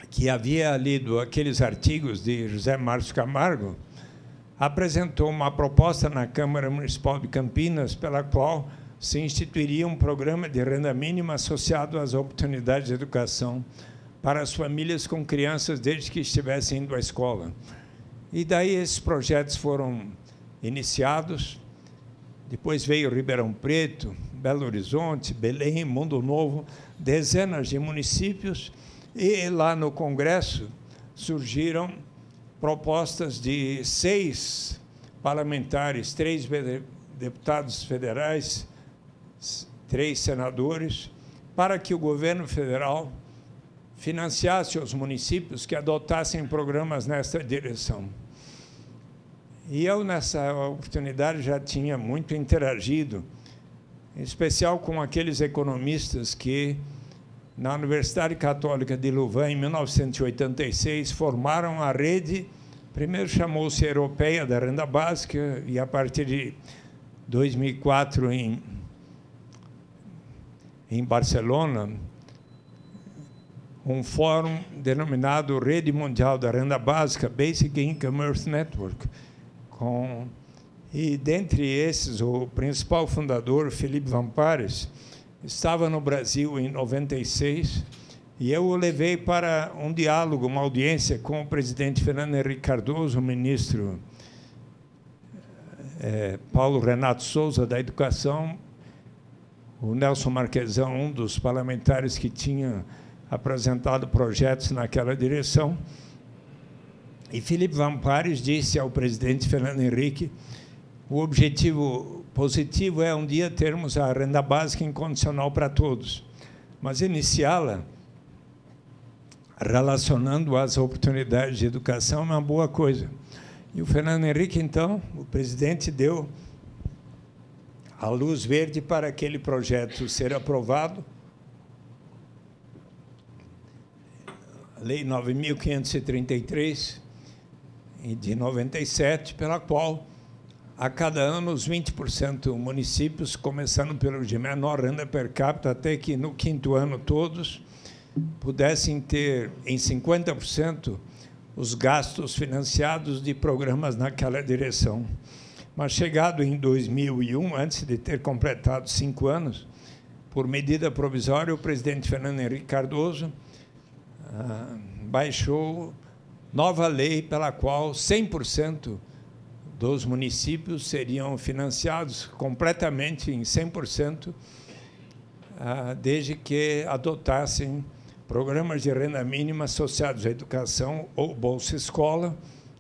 que havia lido aqueles artigos de José Márcio Camargo, apresentou uma proposta na Câmara Municipal de Campinas, pela qual se instituiria um programa de renda mínima associado às oportunidades de educação para as famílias com crianças desde que estivessem indo à escola. E daí esses projetos foram iniciados. Depois veio Ribeirão Preto, Belo Horizonte, Belém, Mundo Novo, dezenas de municípios. E lá no Congresso surgiram propostas de 6 parlamentares, 3 deputados federais, 3 senadores, para que o governo federal financiasse os municípios que adotassem programas nessa direção. E eu, nessa oportunidade, já tinha muito interagido, em especial com aqueles economistas que, na Universidade Católica de Louvain, em 1986, formaram a rede Primeiro chamou-se Europeia da Renda Básica, e, a partir de 2004, em Barcelona, um fórum denominado Rede Mundial da Renda Básica, Basic Income Earth Network, e, dentre esses, o principal fundador, Felipe Van Pares, estava no Brasil em 96, e eu o levei para um diálogo, uma audiência com o presidente Fernando Henrique Cardoso, o ministro Paulo Renato Souza, da Educação, o Nelson Marquesão, um dos parlamentares que tinha apresentado projetos naquela direção. E Felipe Van Pares disse ao presidente Fernando Henrique: o objetivo positivo é um dia termos a renda básica incondicional para todos, mas iniciá-la relacionando as oportunidades de educação é uma boa coisa. E o Fernando Henrique, então, o presidente, deu a luz verde para aquele projeto ser aprovado. A Lei 9.533, de 97, pela qual, a cada ano, os 20% municípios, começando pelos de menor renda per capita, até que, no 5º ano, todos pudessem ter, em 50%, os gastos financiados de programas naquela direção. Mas, chegado em 2001, antes de ter completado 5 anos, por medida provisória, o presidente Fernando Henrique Cardoso baixou nova lei pela qual 100% dos municípios seriam financiados completamente em 100%, desde que adotassem programas de renda mínima associados à educação ou Bolsa Escola,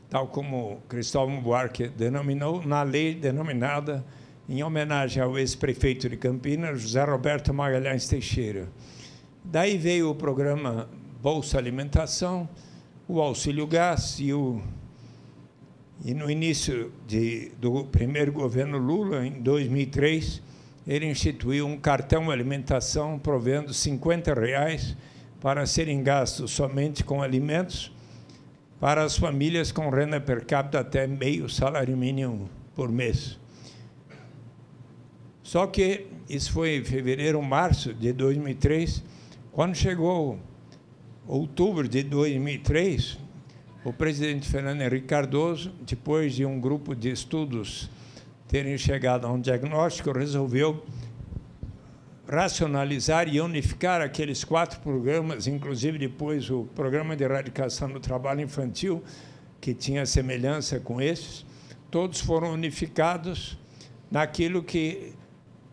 tal como Cristóvão Buarque denominou, na lei denominada em homenagem ao ex-prefeito de Campinas, José Roberto Magalhães Teixeira. Daí veio o programa Bolsa Alimentação, o Auxílio Gás, e no início do primeiro governo Lula, em 2003, ele instituiu um cartão alimentação provendo R$ 50 para serem gastos somente com alimentos para as famílias com renda per capita até meio salário mínimo por mês. Só que isso foi em fevereiro, março de 2003, quando chegou outubro de 2003, o presidente Fernando Henrique Cardoso, depois de um grupo de estudos terem chegado a um diagnóstico, resolveu racionalizar e unificar aqueles 4 programas, inclusive depois o Programa de Erradicação do Trabalho Infantil, que tinha semelhança com esses, todos foram unificados naquilo que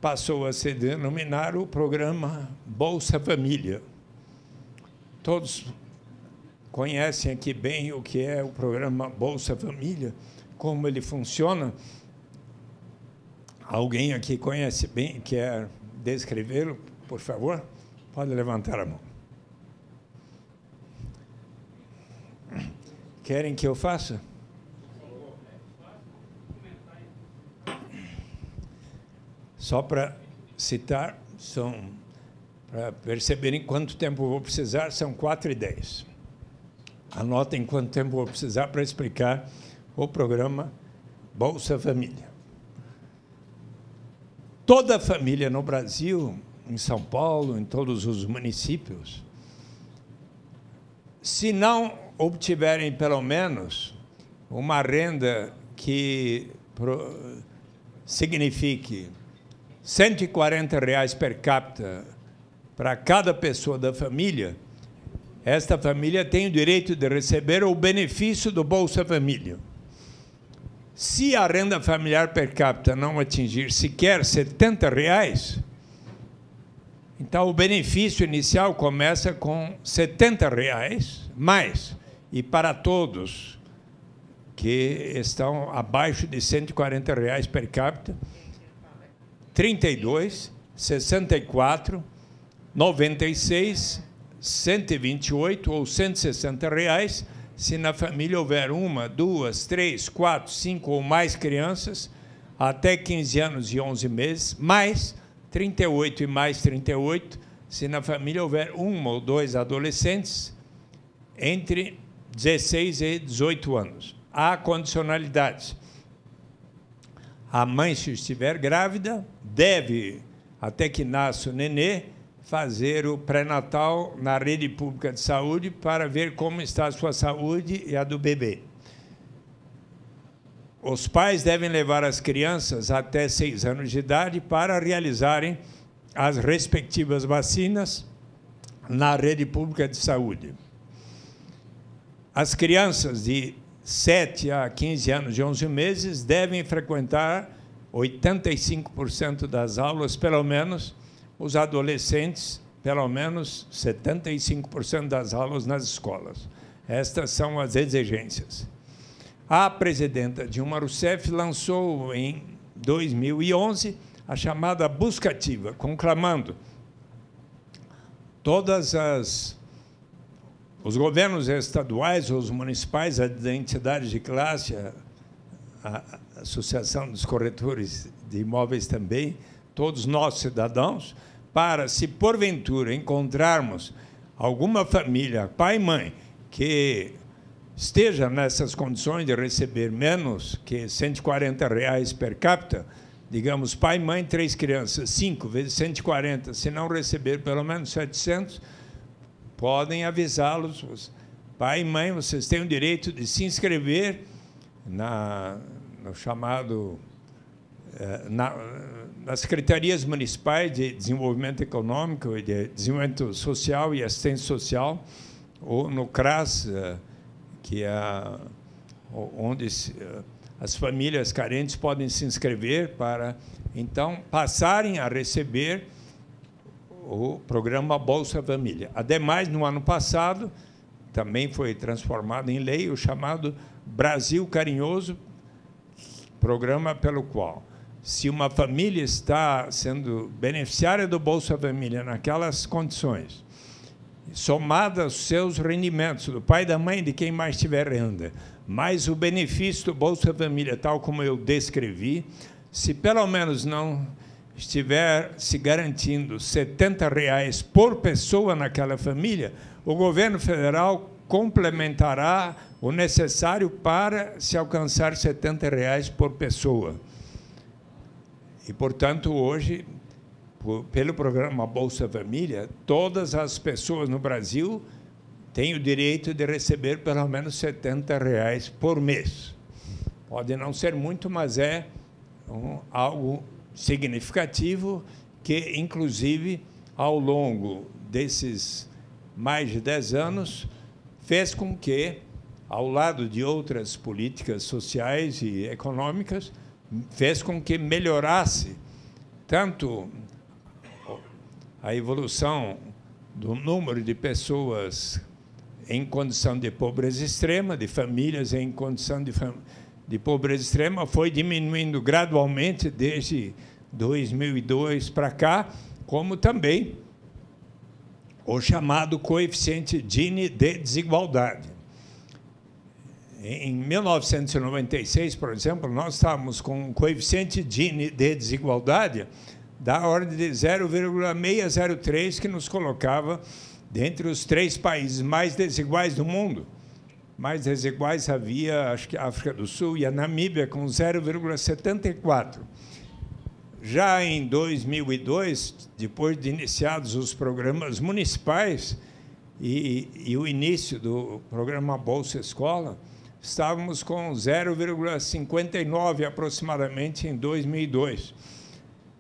passou a se denominar o Programa Bolsa Família. Todos conhecem aqui bem o que é o Programa Bolsa Família, como ele funciona. Alguém aqui conhece bem, quer descrevê-lo, por favor? Pode levantar a mão. Querem que eu faça? Só para citar, para perceberem quanto tempo eu vou precisar, são 4h10. Anotem quanto tempo eu vou precisar para explicar o programa Bolsa Família. Toda família no Brasil, em São Paulo, em todos os municípios, se não obtiverem, pelo menos, uma renda que signifique R$ 140 per capita para cada pessoa da família, esta família tem o direito de receber o benefício do Bolsa Família. Se a renda familiar per capita não atingir sequer R$ 70, então o benefício inicial começa com R$ 70 mais, e para todos que estão abaixo de R$ 140 per capita, 32, 64, 96, 128 ou 160 se na família houver 1, 2, 3, 4, 5 ou mais crianças, até 15 anos e 11 meses, mais 38 e mais 38, se na família houver 1 ou 2 adolescentes, entre 16 e 18 anos. há condicionalidades. A mãe, se estiver grávida, deve, até que nasça o nenê, fazer o pré-natal na rede pública de saúde para ver como está a sua saúde e a do bebê. Os pais devem levar as crianças até 6 anos de idade para realizarem as respectivas vacinas na rede pública de saúde. As crianças de 7 a 15 anos e 11 meses devem frequentar 85% das aulas, pelo menos. Os adolescentes, pelo menos 75% das aulas nas escolas. Estas são as exigências. A presidenta Dilma Rousseff lançou, em 2011, a chamada busca ativa, conclamando os governos estaduais, os municipais, as entidades de classe, a Associação dos Corretores de Imóveis também, todos nós, cidadãos, para, se porventura encontrarmos alguma família, pai e mãe, que esteja nessas condições de receber menos que R$ 140 per capita, digamos, pai, mãe, 3 crianças, 5 vezes 140, se não receber pelo menos 700, podem avisá-los. Pai e mãe, vocês têm o direito de se inscrever no chamado... nas secretarias municipais de desenvolvimento econômico e de desenvolvimento social e assistência social, ou no CRAS, que é onde as famílias carentes podem se inscrever para, então, passarem a receber o programa Bolsa Família. Ademais, no ano passado, também foi transformado em lei o chamado Brasil Carinhoso, programa pelo qual, se uma família está sendo beneficiária do Bolsa Família naquelas condições, somada aos seus rendimentos, do pai, da mãe, de quem mais tiver renda, mais o benefício do Bolsa Família, tal como eu descrevi, se pelo menos não estiver se garantindo R$ 70 por pessoa naquela família, o governo federal complementará o necessário para se alcançar R$ 70 por pessoa. E, portanto, hoje, pelo programa Bolsa Família, todas as pessoas no Brasil têm o direito de receber pelo menos R$ 70 por mês. Pode não ser muito, mas é algo significativo que, inclusive, ao longo desses mais de 10 anos, fez com que, ao lado de outras políticas sociais e econômicas, fez com que melhorasse tanto a evolução do número de pessoas em condição de pobreza extrema, de famílias em condição de pobreza extrema, foi diminuindo gradualmente desde 2002 para cá, como também o chamado coeficiente Gini de desigualdade. Em 1996, por exemplo, nós estávamos com um coeficiente Gini de desigualdade da ordem de 0,603, que nos colocava dentre os 3 países mais desiguais do mundo. Mais desiguais havia, acho que a África do Sul e a Namíbia, com 0,74. Já em 2002, depois de iniciados os programas municipais e o início do programa Bolsa Escola, estávamos com 0,59 aproximadamente em 2002.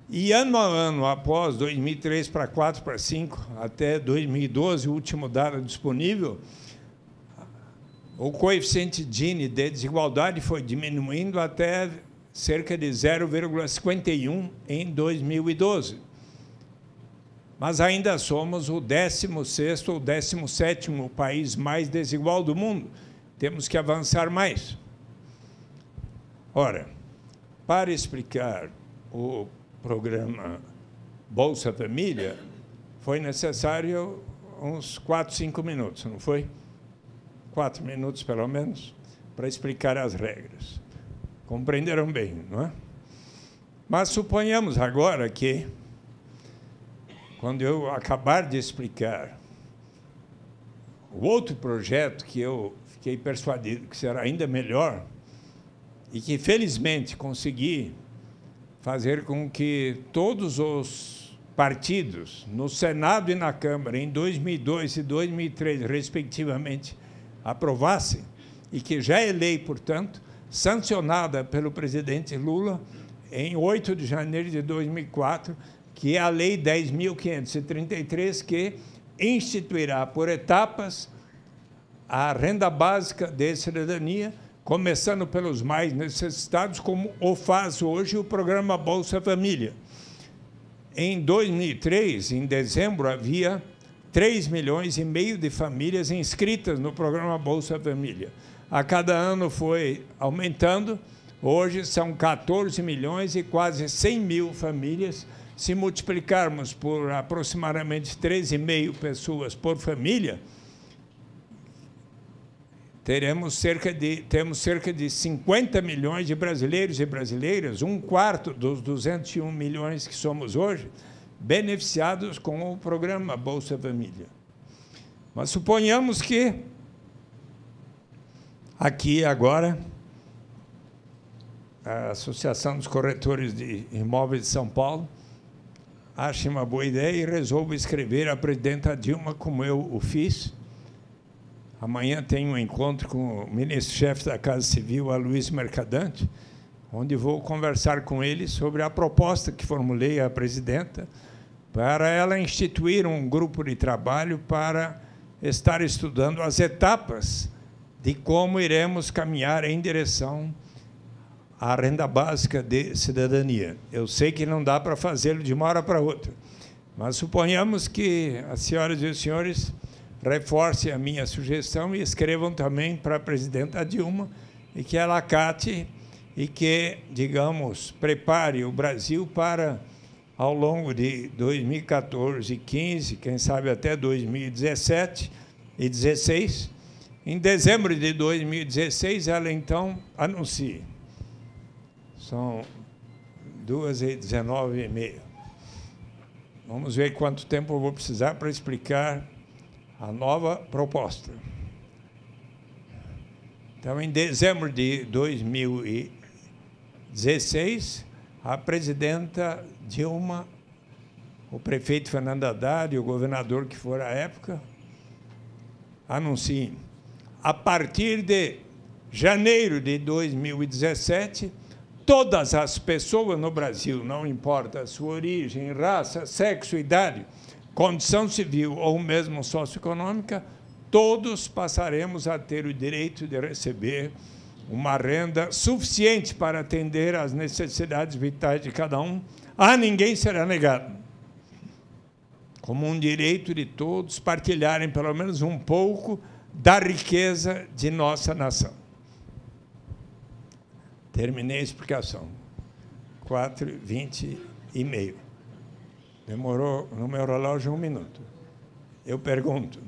E, ano a ano, após 2003 para 4 para 5, até 2012, o último dado disponível, o coeficiente Gini de desigualdade foi diminuindo até cerca de 0,51 em 2012. Mas ainda somos o 16º ou 17º país mais desigual do mundo. Temos que avançar mais. Ora, para explicar o programa Bolsa Família, foi necessário uns 4, 5 minutos, não foi? 4 minutos, pelo menos, para explicar as regras. Compreenderam bem, não é? Mas suponhamos agora que, quando eu acabar de explicar o outro projeto que eu fiquei fiquei persuadido que será ainda melhor e que, felizmente, consegui fazer com que todos os partidos, no Senado e na Câmara, em 2002 e 2003, respectivamente, aprovassem, e que já é lei, portanto, sancionada pelo presidente Lula em 8 de janeiro de 2004, que é a Lei 10.533, que instituirá por etapas a renda básica de cidadania, começando pelos mais necessitados, como o faz hoje o programa Bolsa Família. Em 2003, em dezembro, havia 3,5 milhões de famílias inscritas no programa Bolsa Família. A cada ano foi aumentando, hoje são 14 milhões e quase 100 mil famílias. Se multiplicarmos por aproximadamente 13,5 pessoas por família, temos cerca de 50 milhões de brasileiros e brasileiras, um quarto dos 201 milhões que somos hoje, beneficiados com o programa Bolsa Família. Mas suponhamos que aqui agora a Associação dos Corretores de Imóveis de São Paulo ache uma boa ideia e resolva escrever a presidenta Dilma, como eu o fiz. Amanhã tem um encontro com o ministro-chefe da Casa Civil, Aloysio Mercadante, onde vou conversar com ele sobre a proposta que formulei à presidenta para ela instituir um grupo de trabalho para estar estudando as etapas de como iremos caminhar em direção à renda básica de cidadania. Eu sei que não dá para fazê-lo de uma hora para outra, mas suponhamos que as senhoras e os senhores reforcem a minha sugestão e escrevam também para a presidenta Dilma e que ela acate e que, digamos, prepare o Brasil para, ao longo de 2014 e 15, quem sabe até 2017 e 16, em dezembro de 2016, ela, então, anuncie. São 2h19h30. Vamos ver quanto tempo eu vou precisar para explicar a nova proposta. Então, em dezembro de 2016, a presidenta Dilma, o prefeito Fernando Haddad e o governador que for à época, anunciem: a partir de janeiro de 2017, todas as pessoas no Brasil, não importa a sua origem, raça, sexo, idade, condição civil ou mesmo socioeconômica, todos passaremos a ter o direito de receber uma renda suficiente para atender às necessidades vitais de cada um. A ninguém será negado. Como um direito de todos partilharem pelo menos um pouco da riqueza de nossa nação. Terminei a explicação. 4h20h30. Demorou, no meu relógio, 1 minuto. Eu pergunto,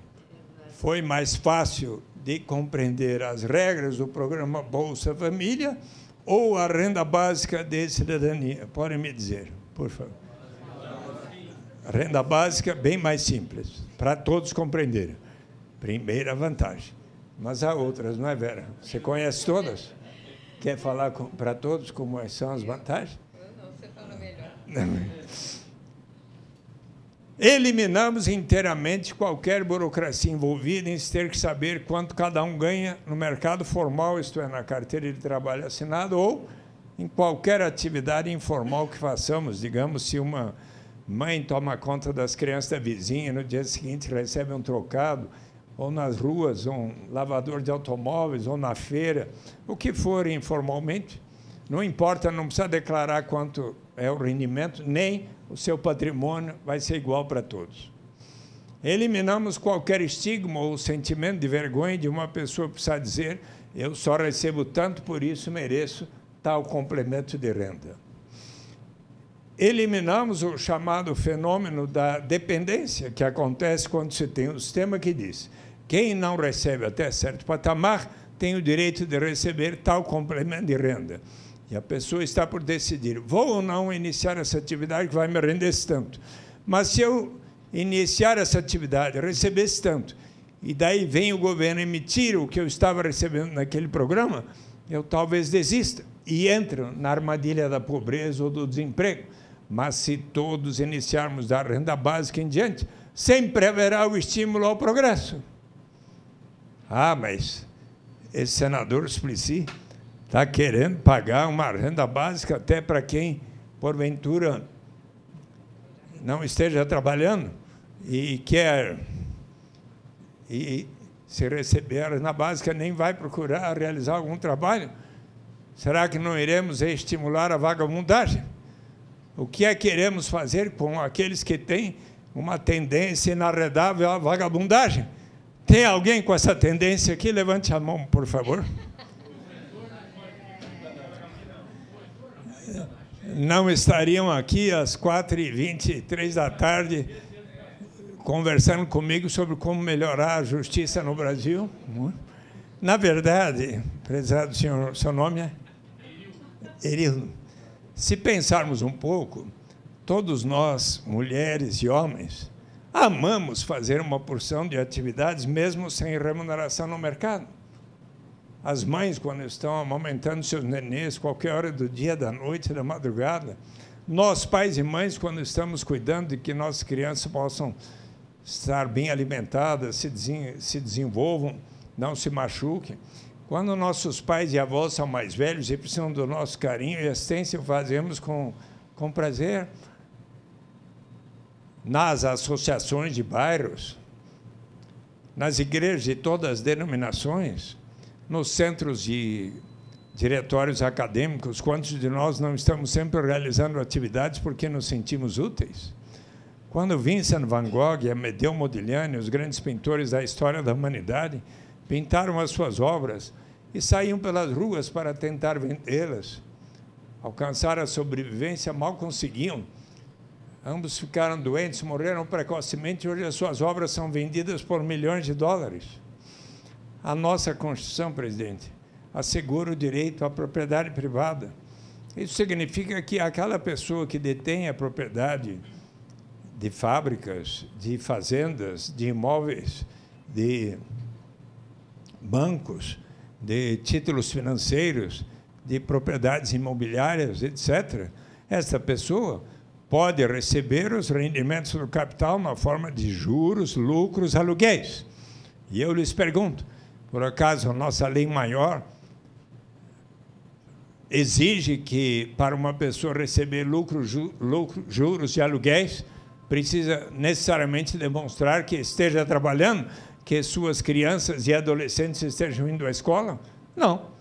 foi mais fácil de compreender as regras do programa Bolsa Família ou a renda básica de cidadania? Podem me dizer, por favor. A renda básica, bem mais simples, para todos compreenderem. Primeira vantagem. Mas há outras, não é, Vera? Você conhece todas? Quer falar para todos como são as vantagens? Não, você fala melhor. Eliminamos inteiramente qualquer burocracia envolvida em se ter que saber quanto cada um ganha no mercado formal, isto é, na carteira de trabalho assinado, ou em qualquer atividade informal que façamos. Digamos, se uma mãe toma conta das crianças da vizinha, no dia seguinte recebe um trocado, ou nas ruas, um lavador de automóveis, ou na feira, o que for informalmente, não importa, não precisa declarar quanto é o rendimento, nem o seu patrimônio vai ser igual para todos. Eliminamos qualquer estigma ou sentimento de vergonha de uma pessoa precisar dizer: eu só recebo tanto, por isso mereço tal complemento de renda. Eliminamos o chamado fenômeno da dependência, que acontece quando se tem um sistema que diz: quem não recebe até certo patamar tem o direito de receber tal complemento de renda. E a pessoa está por decidir: vou ou não iniciar essa atividade que vai me render esse tanto. Mas se eu iniciar essa atividade, receber esse tanto, e daí vem o governo e me tira o que eu estava recebendo naquele programa, eu talvez desista e entro na armadilha da pobreza ou do desemprego. Mas se todos iniciarmos da renda básica em diante, sempre haverá o estímulo ao progresso. Ah, mas esse senador Suplicy está querendo pagar uma renda básica até para quem, porventura, não esteja trabalhando e quer, e se receber a renda básica, nem vai procurar realizar algum trabalho. Será que não iremos estimular a vagabundagem? O que é que iremos fazer com aqueles que têm uma tendência inarredável à vagabundagem? Tem alguém com essa tendência aqui? Levante a mão, por favor. Não estariam aqui às 4h23 da tarde conversando comigo sobre como melhorar a justiça no Brasil? Na verdade, prezado senhor, seu nome é? Erildo. Se pensarmos um pouco, todos nós, mulheres e homens, amamos fazer uma porção de atividades, mesmo sem remuneração no mercado. As mães, quando estão amamentando seus nenês, qualquer hora do dia, da noite, da madrugada. Nós, pais e mães, quando estamos cuidando de que nossas crianças possam estar bem alimentadas, se desenvolvam, não se machuquem. Quando nossos pais e avós são mais velhos e precisam do nosso carinho e assistência, fazemos com prazer. Nas associações de bairros, nas igrejas de todas as denominações, nos centros de diretórios acadêmicos, quantos de nós não estamos sempre realizando atividades porque nos sentimos úteis? Quando Vincent van Gogh e Amedeo Modigliani, os grandes pintores da história da humanidade, pintaram as suas obras e saíam pelas ruas para tentar vendê-las, alcançar a sobrevivência, mal conseguiam. Ambos ficaram doentes, morreram precocemente, e hoje as suas obras são vendidas por milhões de dólares. A nossa Constituição, presidente, assegura o direito à propriedade privada. Isso significa que aquela pessoa que detém a propriedade de fábricas, de fazendas, de imóveis, de bancos, de títulos financeiros, de propriedades imobiliárias, etc., essa pessoa pode receber os rendimentos do capital na forma de juros, lucros, aluguéis. E eu lhes pergunto, por acaso a nossa lei maior exige que, para uma pessoa receber lucros, juros e aluguéis, precisa necessariamente demonstrar que esteja trabalhando, que suas crianças e adolescentes estejam indo à escola? Não.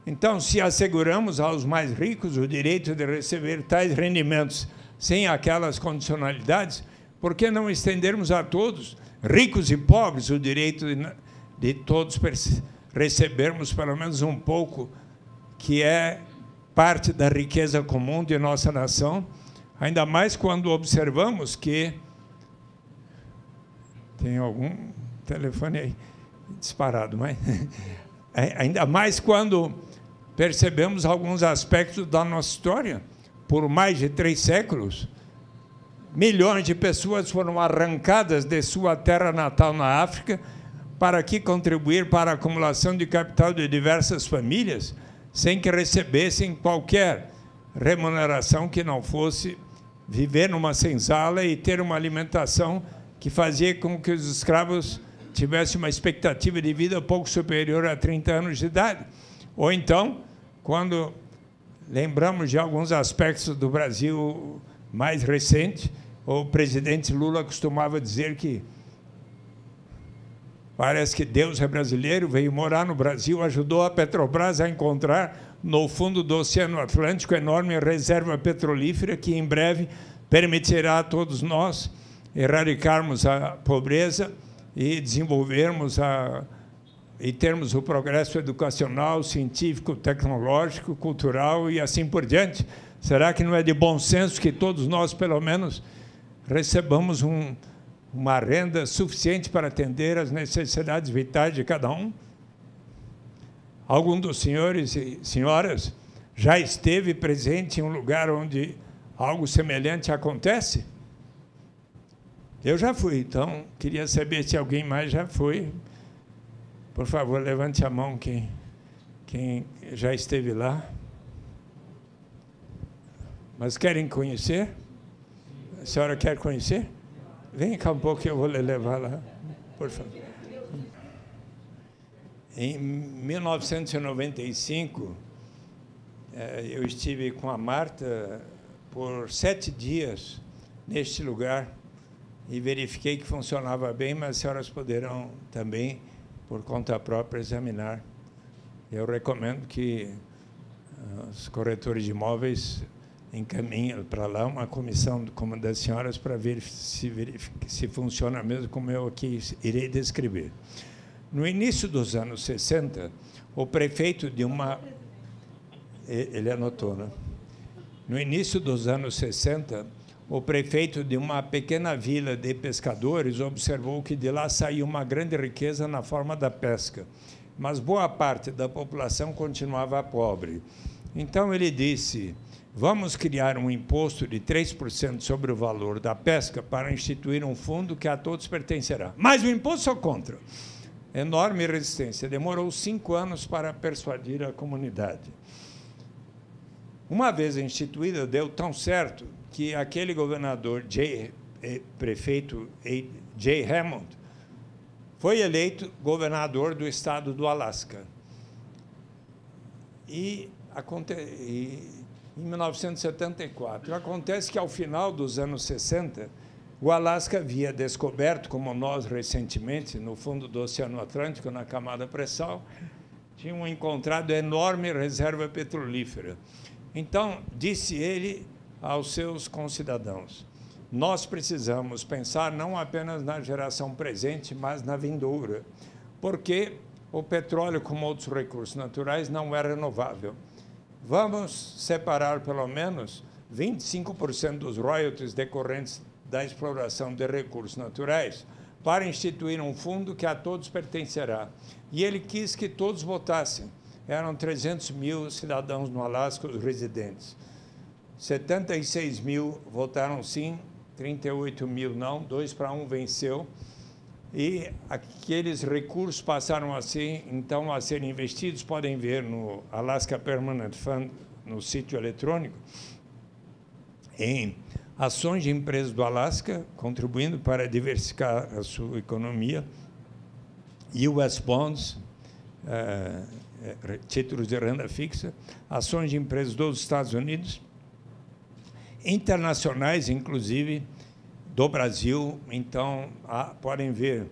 Então, se asseguramos aos mais ricos o direito de receber tais rendimentos sem aquelas condicionalidades, por que não estendermos a todos, ricos e pobres, o direito de todos recebermos pelo menos um pouco, que é parte da riqueza comum de nossa nação, ainda mais quando observamos que... Tem algum telefone aí disparado, mas... Ainda mais quando percebemos alguns aspectos da nossa história. Por mais de 3 séculos, milhões de pessoas foram arrancadas de sua terra natal na África para aqui contribuir para a acumulação de capital de diversas famílias, sem que recebessem qualquer remuneração que não fosse viver numa senzala e ter uma alimentação que fazia com que os escravos tivessem uma expectativa de vida pouco superior a 30 anos de idade. Ou então, quando lembramos de alguns aspectos do Brasil mais recente, o presidente Lula costumava dizer que parece que Deus é brasileiro, veio morar no Brasil, ajudou a Petrobras a encontrar no fundo do Oceano Atlântico enorme reserva petrolífera que em breve permitirá a todos nós erradicarmos a pobreza e desenvolvermos e termos o progresso educacional, científico, tecnológico, cultural e assim por diante. Será que não é de bom senso que todos nós, pelo menos, recebamos uma renda suficiente para atender às necessidades vitais de cada um? Algum dos senhores e senhoras já esteve presente em um lugar onde algo semelhante acontece? Eu já fui, então queria saber se alguém mais já foi. Por favor, levante a mão quem já esteve lá. Mas querem conhecer? A senhora quer conhecer? Vem cá um pouco que eu vou lhe levar lá, por favor. Em 1995, eu estive com a Marta por 7 dias neste lugar e verifiquei que funcionava bem, mas as senhoras poderão também, por conta própria, examinar. Eu recomendo que os corretores de imóveis encaminhem para lá uma comissão como a das senhoras para ver se funciona mesmo como eu aqui irei descrever. No início dos anos 60, o prefeito de uma... Ele anotou, né? No início dos anos 60, o prefeito de uma pequena vila de pescadores observou que de lá saía uma grande riqueza na forma da pesca, mas boa parte da população continuava pobre. Então ele disse: vamos criar um imposto de 3% sobre o valor da pesca para instituir um fundo que a todos pertencerá. Mas o imposto sou contra. Enorme resistência. Demorou 5 anos para persuadir a comunidade. Uma vez instituída, deu tão certo que aquele governador, prefeito Jay Hammond, foi eleito governador do estado do Alasca. E em 1974, acontece que, ao final dos anos 60, o Alasca havia descoberto, como nós recentemente, no fundo do Oceano Atlântico, na camada pré-sal, tinham encontrado enorme reserva petrolífera. Então, disse ele aos seus concidadãos: nós precisamos pensar não apenas na geração presente, mas na vindoura, porque o petróleo, como outros recursos naturais, não é renovável. Vamos separar, pelo menos, 25% dos royalties decorrentes da exploração de recursos naturais para instituir um fundo que a todos pertencerá. E ele quis que todos votassem. Eram 300 mil cidadãos no Alasca, os residentes. 76 mil votaram sim, 38 mil não, 2-1 venceu. E aqueles recursos passaram assim, então, a serem investidos. Podem ver no Alaska Permanent Fund, no sítio eletrônico, em ações de empresas do Alasca, contribuindo para diversificar a sua economia, US Bonds, títulos de renda fixa, ações de empresas dos Estados Unidos, internacionais, inclusive, do Brasil. Então, podem ver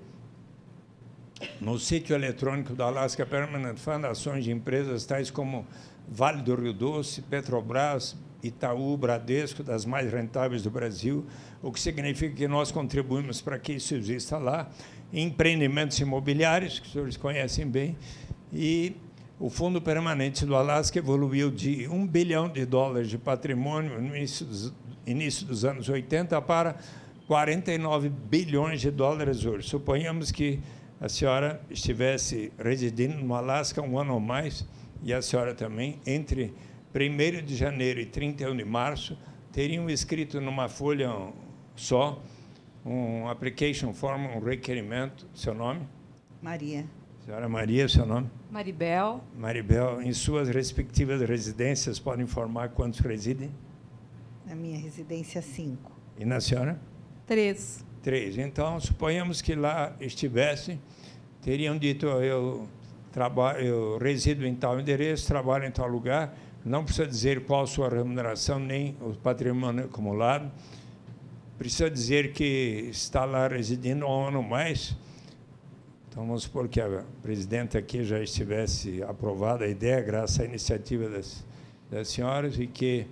no sítio eletrônico do Alaska Permanent Fund ações de empresas tais como Vale do Rio Doce, Petrobras, Itaú, Bradesco, das mais rentáveis do Brasil, o que significa que nós contribuímos para que isso exista lá, empreendimentos imobiliários, que os senhores conhecem bem, e o Fundo Permanente do Alasca evoluiu de $1 bilhão de patrimônio no início dos anos 80 para 49 bilhões de dólares hoje. Suponhamos que a senhora estivesse residindo no Alasca 1 ano ou mais, e a senhora também, entre 1º de janeiro e 31 de março, teriam escrito numa folha só um application form, um requerimento. Seu nome? Maria. Senhora Maria, seu nome? Maribel. Maribel, em suas respectivas residências, podem informar quantos residem? Na minha residência, 5. E na senhora? 3. 3. Então, suponhamos que lá estivessem, teriam dito: eu resido em tal endereço, trabalho em tal lugar, não precisa dizer qual a sua remuneração, nem o patrimônio acumulado, precisa dizer que está lá residindo 1 ano ou mais. Então, vamos supor que a presidenta aqui já estivesse aprovada a ideia, graças à iniciativa das senhoras, e que,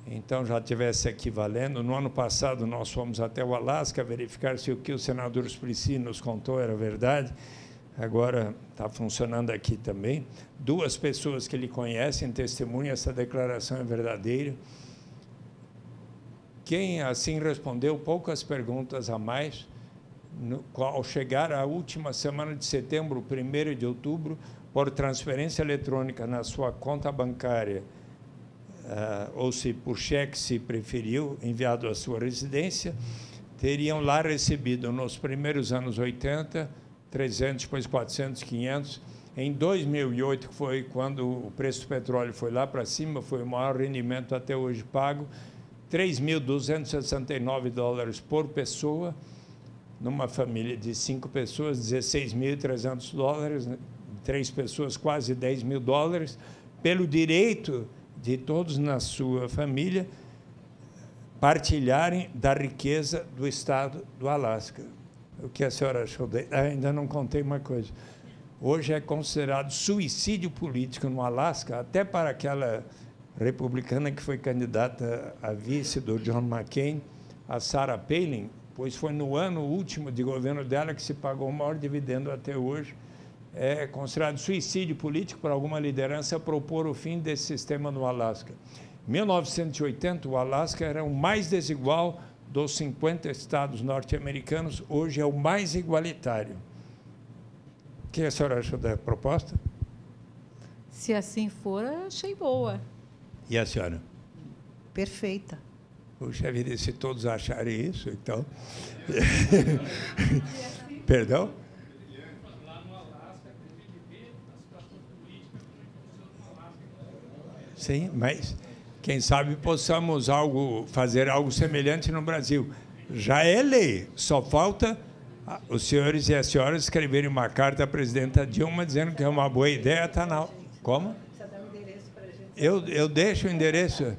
então, já estivesse equivalendo. No ano passado, nós fomos até o Alasca verificar se o que o senador Suplicy nos contou era verdade. Agora está funcionando aqui também. 2 pessoas que ele conhecem testemunham, essa declaração é verdadeira. Quem assim respondeu poucas perguntas a mais, ao chegar à última semana de setembro, 1º de outubro, por transferência eletrônica na sua conta bancária, ou se por cheque, se preferiu, enviado à sua residência, teriam lá recebido, nos primeiros anos 80, 300, depois 400, 500. Em 2008, que foi quando o preço do petróleo foi lá para cima, foi o maior rendimento até hoje pago, 3.269 dólares por pessoa, numa família de 5 pessoas, 16.300 dólares, 3 pessoas, quase 10 mil dólares, pelo direito de todos na sua família partilharem da riqueza do estado do Alasca. O que a senhora achou? Ainda não contei uma coisa. Hoje é considerado suicídio político no Alasca, até para aquela republicana que foi candidata a vice do John McCain, a Sarah Palin, pois foi no ano último de governo dela que se pagou o maior dividendo até hoje. É considerado suicídio político para alguma liderança propor o fim desse sistema no Alasca. Em 1980, o Alasca era o mais desigual dos 50 estados norte-americanos, hoje é o mais igualitário. O que a senhora achou da proposta? Se assim for, eu achei boa. E a senhora? Perfeita. Puxa vida, se todos acharem isso, então... Perdão? Sim, mas quem sabe possamos fazer algo semelhante no Brasil. Já é lei, só falta os senhores e as senhoras escreverem uma carta à presidenta Dilma dizendo que é uma boa ideia. Tá na... Como? Eu deixo o endereço,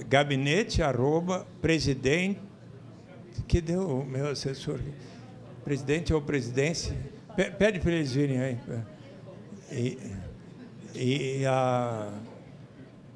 gabinete@presidente, que deu o meu assessor, presidente ou presidência, pede para eles virem aí. E a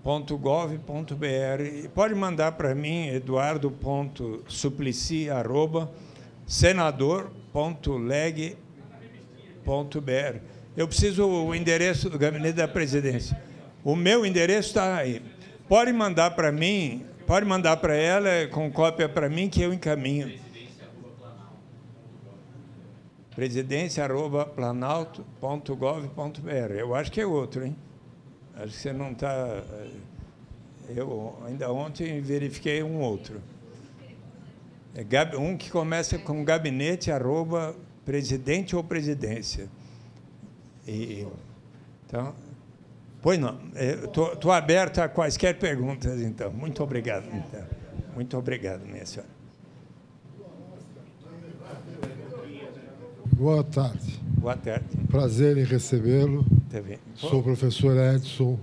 .gov.br. Pode mandar para mim, eduardo.suplicy@senador.leg.br. Eu preciso o endereço do gabinete da presidência. O meu endereço está aí. Pode mandar para mim, pode mandar para ela com cópia para mim que eu encaminho. presidência@planalto.gov.br. Eu acho que é outro, hein? Acho que você não está... Eu ainda ontem verifiquei um outro. Um que começa com gabinete@presidente ou presidência. Então, pois não. Estou aberto a quaisquer perguntas, então. Muito obrigado. Então. Muito obrigado, minha senhora. Boa tarde. Boa tarde. Prazer em recebê-lo. Tá bem. Sou o professor Edson,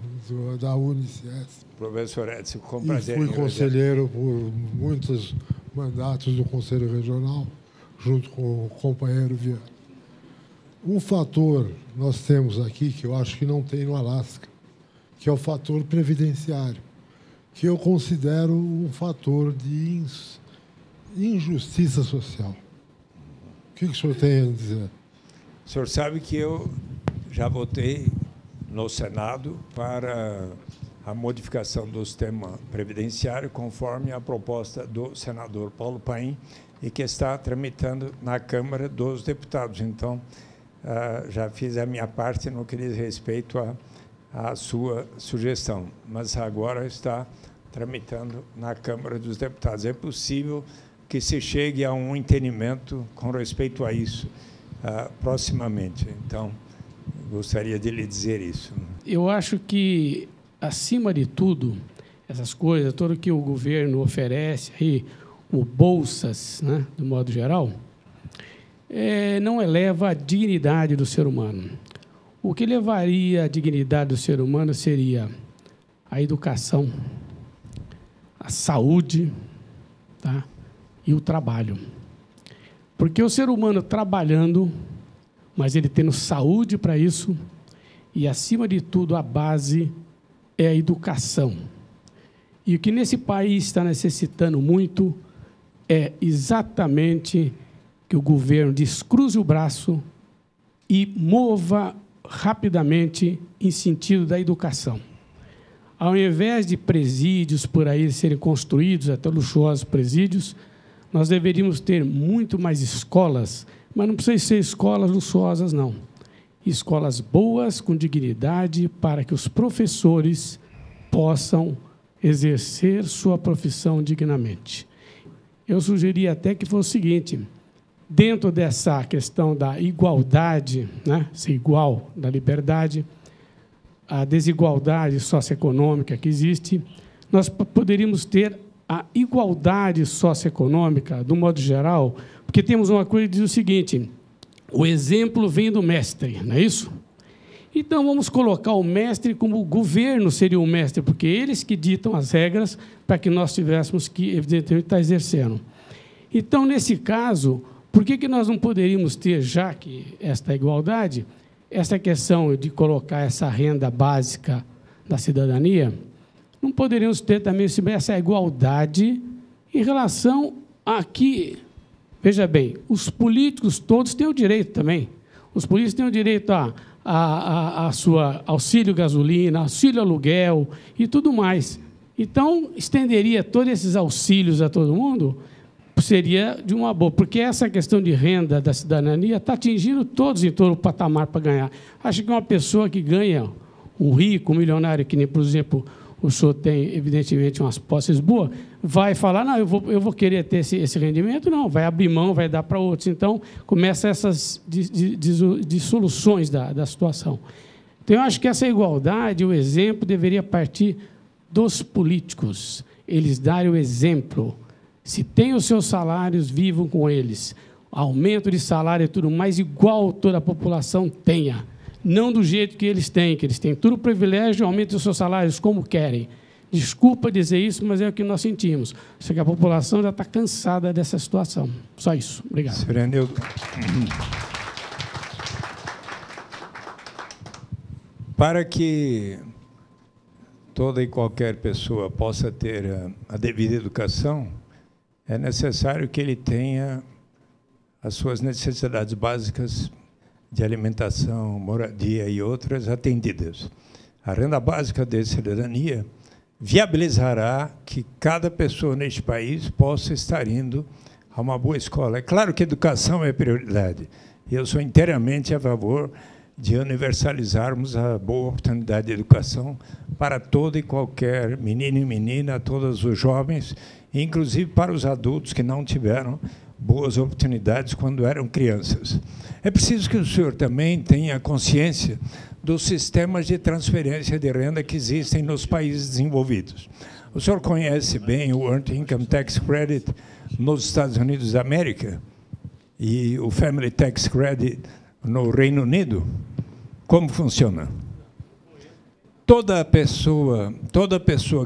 da Unicesp. Professor Edson, com prazer. E fui conselheiro por muitos mandatos do Conselho Regional, junto com o companheiro Viana. Um fator nós temos aqui, que eu acho que não tem no Alasca, que é o fator previdenciário, que eu considero um fator de injustiça social. O que o senhor tem a dizer? O senhor sabe que eu já votei no Senado para a modificação do sistema previdenciário, conforme a proposta do senador Paulo Paim, e que está tramitando na Câmara dos Deputados. Então, já fiz a minha parte no que diz respeito à sua sugestão, mas agora está tramitando na Câmara dos Deputados. É possível que se chegue a um entendimento com respeito a isso proximamente. Então, gostaria de lhe dizer isso. Eu acho que, acima de tudo, essas coisas, tudo que o governo oferece, aí, como bolsas, né, do modo geral, não eleva a dignidade do ser humano. O que levaria a dignidade do ser humano seria a educação, a saúde, tá? E o trabalho. Porque o ser humano trabalhando, mas ele tendo saúde para isso, e, acima de tudo, a base é a educação. E o que nesse país está necessitando muito é exatamente que o governo descruze o braço e mova rapidamente em sentido da educação. Ao invés de presídios por aí serem construídos, até luxuosos presídios, nós deveríamos ter muito mais escolas, mas não precisa ser escolas luxuosas, não. Escolas boas, com dignidade, para que os professores possam exercer sua profissão dignamente. eu sugeri até que fosse o seguinte: dentro dessa questão da igualdade, né, ser igual da liberdade, a desigualdade socioeconômica que existe, nós poderíamos ter a igualdade socioeconômica, do modo geral, porque temos uma coisa que diz o seguinte: o exemplo vem do mestre, não é isso? Então, vamos colocar o mestre como o governo seria o mestre, porque eles que ditam as regras para que nós tivéssemos que, evidentemente, estar exercendo. Então, nesse caso, por que nós não poderíamos ter, já que esta igualdade, essa questão de colocar essa renda básica da cidadania, não poderíamos ter também essa igualdade em relação a que, veja bem, os políticos todos têm o direito também. Os políticos têm o direito a sua auxílio gasolina, auxílio aluguel e tudo mais. Então, estenderia todos esses auxílios a todo mundo, seria de uma boa, porque essa questão de renda da cidadania está atingindo todos em todo o patamar para ganhar. Acho que uma pessoa que ganha, um rico, um milionário, que nem, por exemplo, o senhor tem, evidentemente, umas posses boas, vai falar, não, eu vou querer ter esse rendimento? Não, vai abrir mão, vai dar para outros. Então, começa essas dissoluções da situação. Então, eu acho que essa igualdade, o exemplo, deveria partir dos políticos. Eles darem o exemplo. Se têm os seus salários, vivam com eles. Aumento de salário e tudo mais, igual toda a população tenha. Não do jeito que eles têm tudo privilégio, aumentem os seus salários como querem. Desculpa dizer isso, mas é o que nós sentimos. Só que a população já está cansada dessa situação. Só isso. Obrigado. Senhor Anildo. Para que toda e qualquer pessoa possa ter a devida educação, é necessário que ele tenha as suas necessidades básicas de alimentação, moradia e outras atendidas. A renda básica de cidadania viabilizará que cada pessoa neste país possa estar indo a uma boa escola. É claro que a educação é prioridade. Eu sou inteiramente a favor de universalizarmos a boa oportunidade de educação para todo e qualquer menino e menina, todos os jovens, inclusive para os adultos que não tiveram boas oportunidades quando eram crianças. É preciso que o senhor também tenha consciência dos sistemas de transferência de renda que existem nos países desenvolvidos. O senhor conhece bem o Earned Income Tax Credit nos Estados Unidos da América e o Family Tax Credit no Reino Unido? Como funciona? Toda pessoa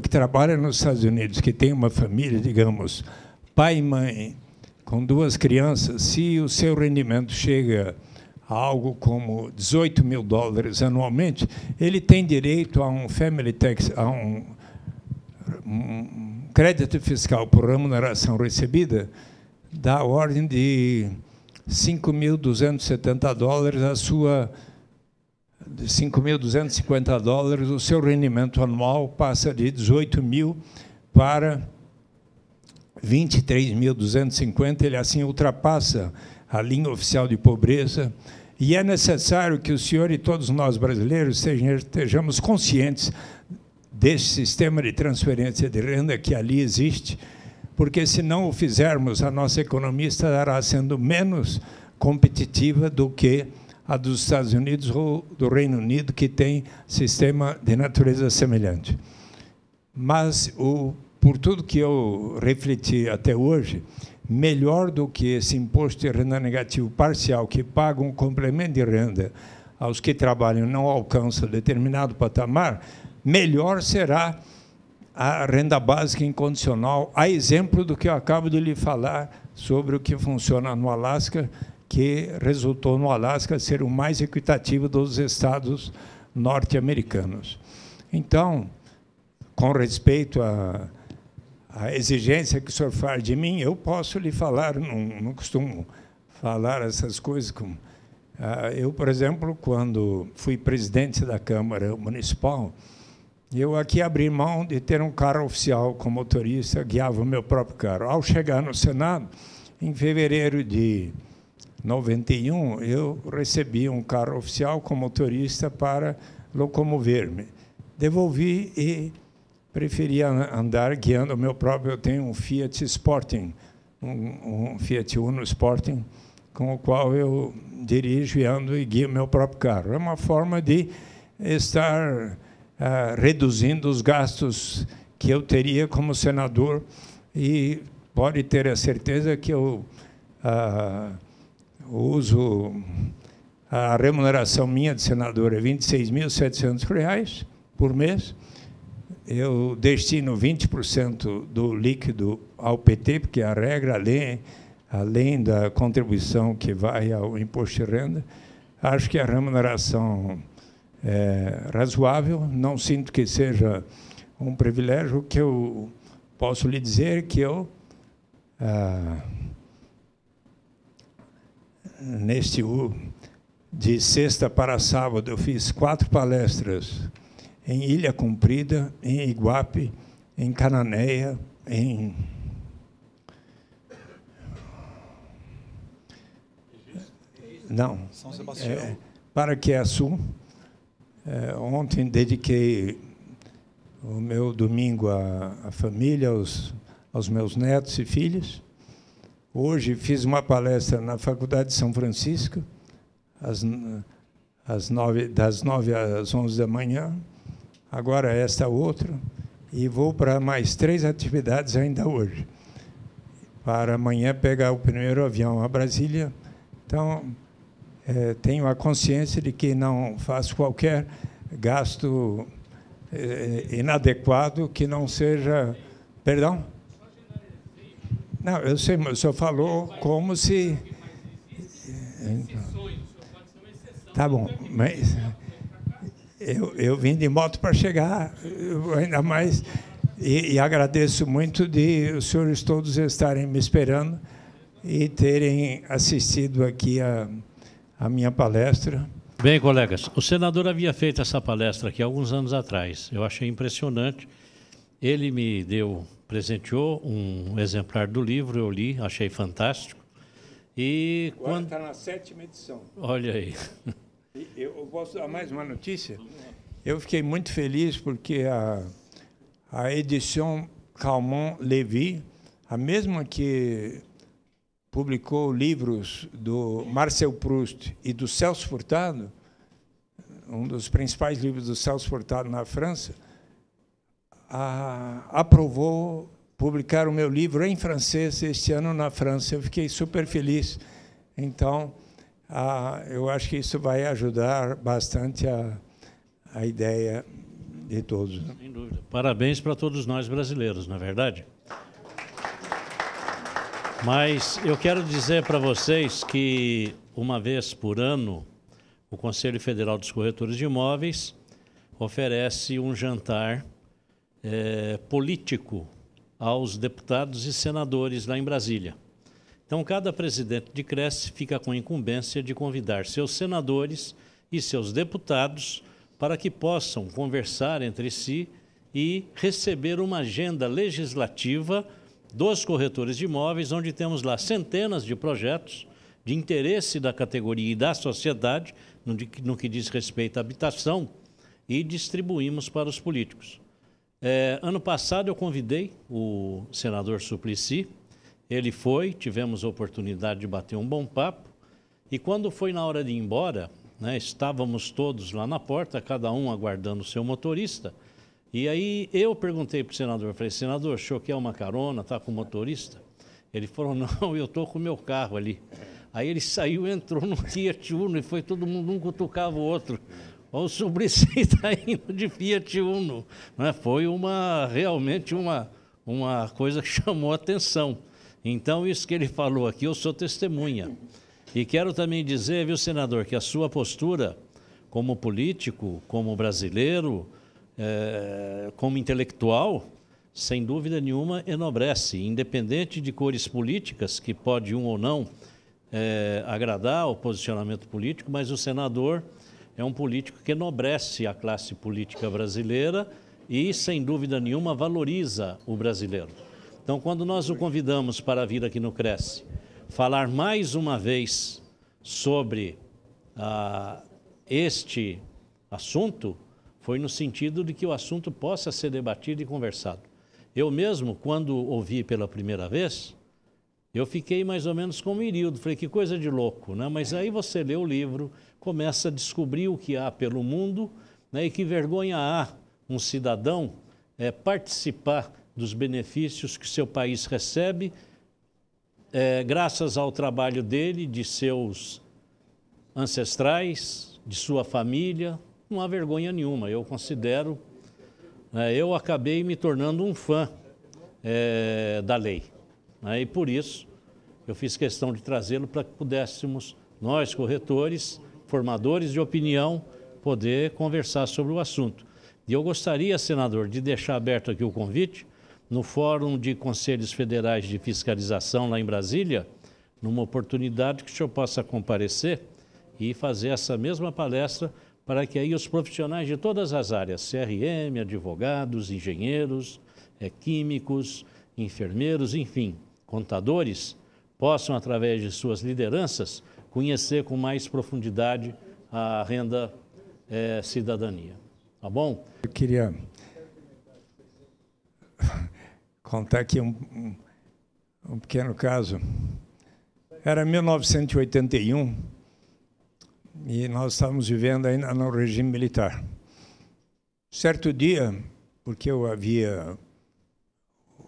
que trabalha nos Estados Unidos, que tem uma família, digamos, pai e mãe, com 2 crianças, se o seu rendimento chega a algo como $18 mil anualmente, ele tem direito a um family tax, a um crédito fiscal por remuneração recebida da ordem de $5.270 a sua de $5.250, o seu rendimento anual passa de 18 mil para 23.250, ele assim ultrapassa a linha oficial de pobreza, e é necessário que o senhor e todos nós brasileiros estejamos conscientes desse sistema de transferência de renda que ali existe, porque se não o fizermos, a nossa economia estará sendo menos competitiva do que a dos Estados Unidos ou do Reino Unido, que tem sistema de natureza semelhante. Mas, por tudo que eu refleti até hoje, melhor do que esse imposto de renda negativo parcial, que paga um complemento de renda aos que trabalham e não alcançam determinado patamar, melhor será a renda básica incondicional, a exemplo do que eu acabo de lhe falar sobre o que funciona no Alasca, que resultou no Alasca ser o mais equitativo dos estados norte-americanos. Então, com respeito à exigência que o senhor faz de mim, eu posso lhe falar, não costumo falar essas coisas. Eu, por exemplo, quando fui presidente da Câmara Municipal, eu aqui abri mão de ter um carro oficial com motorista, guiava o meu próprio carro. Ao chegar no Senado, em fevereiro de 91, eu recebi um carro oficial com motorista para locomover-me. Devolvi e preferia andar guiando o meu próprio. Eu tenho um Fiat Sporting um Fiat Uno Sporting, com o qual eu dirijo e ando e guio meu próprio carro. É uma forma de estar reduzindo os gastos que eu teria como senador, e pode ter a certeza que eu uso a remuneração minha de senador é R$ 26.700 por mês. Eu destino 20% do líquido ao PT, porque a regra, além da contribuição que vai ao imposto de renda, acho que a remuneração é razoável. Não sinto que seja um privilégio. O que eu posso lhe dizer é que eu, de sexta para sábado, eu fiz 4 palestras em Ilha Comprida, em Iguape, em Cananéia, em São Sebastião. Paraquiaçu. Ontem dediquei o meu domingo à família, aos meus netos e filhos. Hoje fiz uma palestra na Faculdade de São Francisco, das 9 às 11 da manhã. Agora esta outra, e vou para mais 3 atividades ainda hoje, para amanhã pegar o primeiro avião a Brasília. Então, tenho a consciência de que não faço qualquer gasto inadequado que não seja... Perdão? Não, eu sei, mas o senhor falou como se... Tá bom, mas... Eu vim de moto para chegar, ainda mais, e agradeço muito de os senhores todos estarem me esperando e terem assistido aqui a minha palestra. Bem, colegas, o senador havia feito essa palestra aqui alguns anos atrás. Eu achei impressionante. Ele me presenteou um exemplar do livro, eu li, achei fantástico. E agora está na 7ª edição. Olha aí. Eu posso dar mais uma notícia? Eu fiquei muito feliz porque a edição Calmont-Lévy, a mesma que publicou livros do Marcel Proust e do Celso Furtado, um dos principais livros do Celso Furtado na França, aprovou publicar o meu livro em francês este ano na França. Eu fiquei super feliz. Então, eu acho que isso vai ajudar bastante a ideia de todos. Sem dúvida. Parabéns para todos nós brasileiros, não é verdade? Mas eu quero dizer para vocês que, uma vez por ano, o Conselho Federal dos Corretores de Imóveis oferece um jantar político aos deputados e senadores lá em Brasília. Então, cada presidente de Cresce fica com a incumbência de convidar seus senadores e seus deputados para que possam conversar entre si e receber uma agenda legislativa dos corretores de imóveis, onde temos lá centenas de projetos de interesse da categoria e da sociedade, no que diz respeito à habitação, e distribuímos para os políticos. Ano passado eu convidei o senador Suplicy. Ele foi, tivemos a oportunidade de bater um bom papo, e quando foi na hora de ir embora, né, estávamos todos lá na porta, cada um aguardando o seu motorista, e aí eu perguntei para o senador, falei, senador, o senhor quer uma carona, está com o motorista? Ele falou, não, eu estou com o meu carro ali. Aí ele saiu, entrou no Fiat Uno, e foi todo mundo, um cutucava o outro. O Suplicy está indo de Fiat Uno. Né? Foi realmente uma coisa que chamou a atenção. Então, isso que ele falou aqui, eu sou testemunha. E quero também dizer, viu, senador, que a sua postura como político, como brasileiro, como intelectual, sem dúvida nenhuma, enobrece, independente de cores políticas, que pode um ou não agradar ao posicionamento político, mas o senador é um político que enobrece a classe política brasileira e, sem dúvida nenhuma, valoriza o brasileiro. Então, quando nós o convidamos para vir aqui no Cresce, falar mais uma vez sobre este assunto, foi no sentido de que o assunto possa ser debatido e conversado. Eu mesmo, quando ouvi pela primeira vez, Eu fiquei mais ou menos como Irildo, falei, que coisa de louco, né? Mas aí você lê o livro, começa a descobrir o que há pelo mundo, né? E que vergonha há um cidadão participar dos benefícios que seu país recebe, graças ao trabalho dele, de seus ancestrais, de sua família. Não há vergonha nenhuma, eu considero. Eu acabei me tornando um fã da lei. E por isso eu fiz questão de trazê-lo para que pudéssemos, nós, corretores, formadores de opinião, poder conversar sobre o assunto. E eu gostaria, senador, de deixar aberto aqui o convite, no Fórum de Conselhos Federais de Fiscalização, lá em Brasília, numa oportunidade que o senhor possa comparecer e fazer essa mesma palestra, para que aí os profissionais de todas as áreas, CRM, advogados, engenheiros, químicos, enfermeiros, enfim, contadores, possam, através de suas lideranças, conhecer com mais profundidade a renda cidadania. Tá bom? Eu queria contar aqui um pequeno caso. Era 1981 e nós estávamos vivendo ainda no regime militar. Certo dia, porque eu havia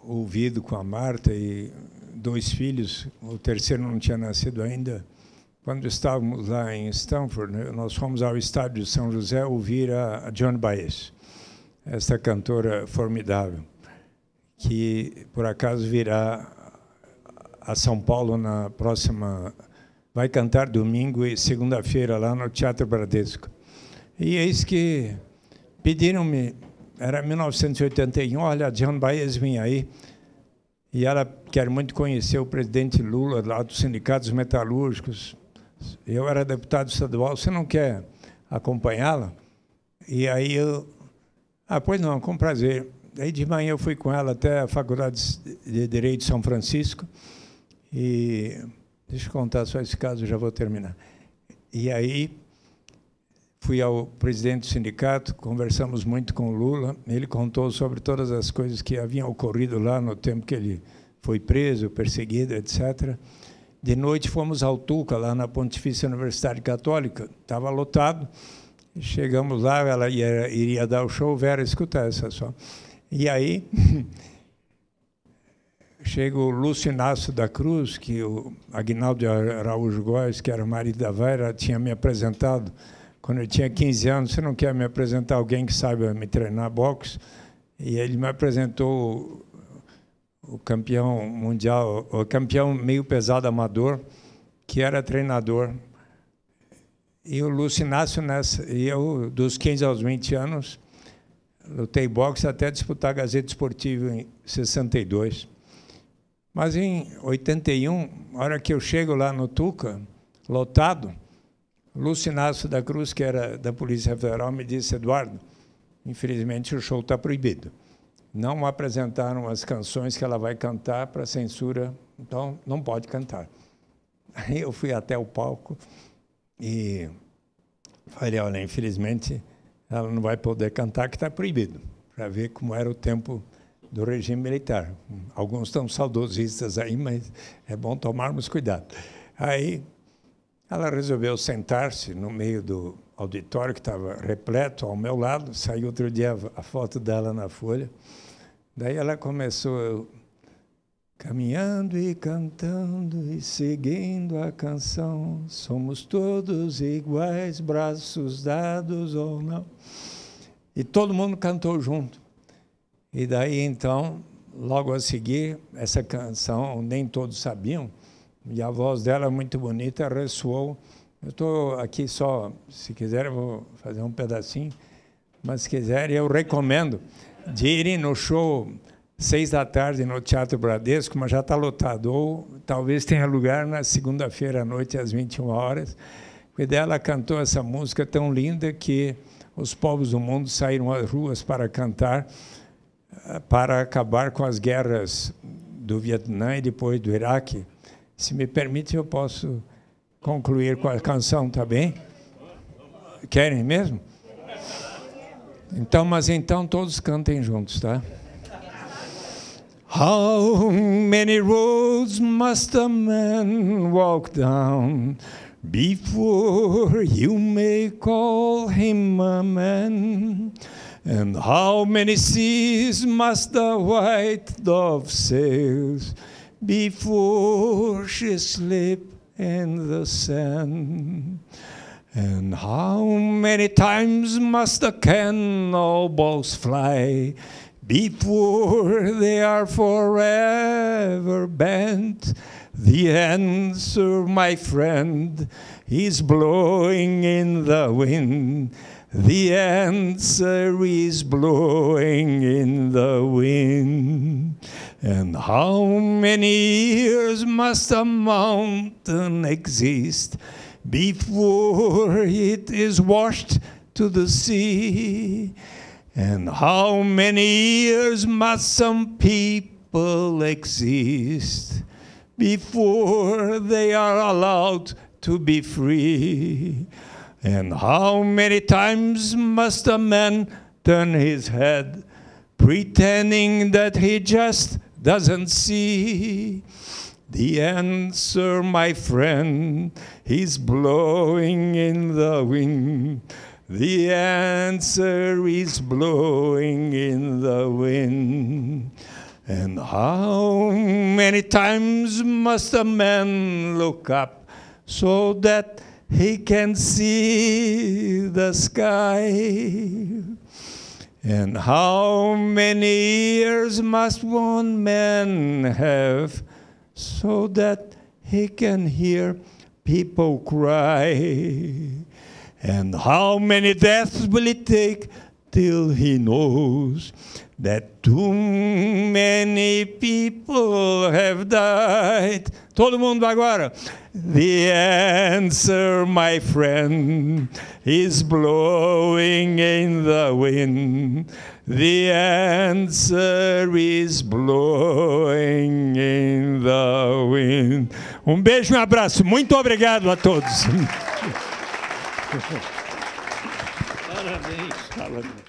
ouvido com a Marta e 2 filhos, o terceiro não tinha nascido ainda, quando estávamos lá em Stanford, nós fomos ao estádio de São José ouvir a Joan Baez, essa cantora formidável, que por acaso virá a São Paulo na próxima... Vai cantar domingo e segunda-feira lá no Teatro Bradesco. E eis que pediram-me, era 1981, olha, a Joan Baez vem aí, e ela quer muito conhecer o presidente Lula, lá dos sindicatos metalúrgicos. Eu era deputado estadual, você não quer acompanhá-la? E aí eu... pois não, com prazer. Aí de manhã eu fui com ela até a Faculdade de Direito de São Francisco, e... Deixa eu contar só esse caso, já vou terminar. E aí fui ao presidente do sindicato, conversamos muito com o Lula, ele contou sobre todas as coisas que haviam ocorrido lá no tempo que ele foi preso, perseguido, etc. De noite fomos ao Tuca, lá na Pontifícia Universidade Católica, estava lotado, chegamos lá, ela iria dar o show, Vera, escuta essa só. E aí... Chega o Lúcio Inácio da Cruz, que o Aguinaldo Araújo Góes, que era o marido da Vera, tinha me apresentado quando eu tinha 15 anos. Você não quer me apresentar alguém que saiba me treinar boxe? E ele me apresentou o campeão mundial, o campeão meio pesado amador, que era treinador. E o Lúcio Inácio, e eu, dos 15 aos 20 anos, lutei boxe até disputar a Gazeta Esportiva em 62. Mas em 81, a hora que eu chego lá no Tuca, lotado, Lúcio Inácio da Cruz, que era da Polícia Federal, me disse, Eduardo, infelizmente o show está proibido. Não apresentaram as canções que ela vai cantar para censura, então não pode cantar. Aí eu fui até o palco e falei, olha, infelizmente ela não vai poder cantar, que está proibido, para ver como era o tempo do regime militar. Alguns estão saudosistas aí, mas é bom tomarmos cuidado. Aí ela resolveu sentar-se no meio do auditório, que estava repleto, ao meu lado. Saiu outro dia a foto dela na Folha. Daí ela começou caminhando e cantando e seguindo a canção. Somos todos iguais, braços dados ou não. E todo mundo cantou junto. E daí, então, logo a seguir, essa canção, nem todos sabiam, e a voz dela, muito bonita, ressoou. Eu estou aqui só, se quiser, eu vou fazer um pedacinho, mas se quiser, eu recomendo de irem no show 6 da tarde no Teatro Bradesco, mas já está lotado, ou talvez tenha lugar na segunda-feira à noite, às 21 horas. E dela cantou essa música tão linda que os povos do mundo saíram às ruas para cantar, para acabar com as guerras do Vietnã e depois do Iraque. Se me permite, eu posso concluir com a canção, tá bem? Querem mesmo? Então, mas então todos cantem juntos, tá? How many roads roads must a man walk down before you may call him a man? And how many seas must the white dove sail before she sleep in the sand? And how many times must the cannonballs fly before they are forever bent? The answer, my friend, is blowing in the wind. The answer is blowing in the wind. And how many years must a mountain exist before it is washed to the sea? And how many years must some people exist before they are allowed to be free? And how many times must a man turn his head, pretending that he just doesn't see? The answer, my friend, is blowing in the wind. The answer is blowing in the wind. And how many times must a man look up so that he can see the sky? And how many years must one man have so that he can hear people cry? And how many deaths will it take till he knows that too many people have died? Todo mundo agora. The answer, my friend, is blowing in the wind. The answer is blowing in the wind. Beijo e abraço. Muito obrigado a todos. Parabéns.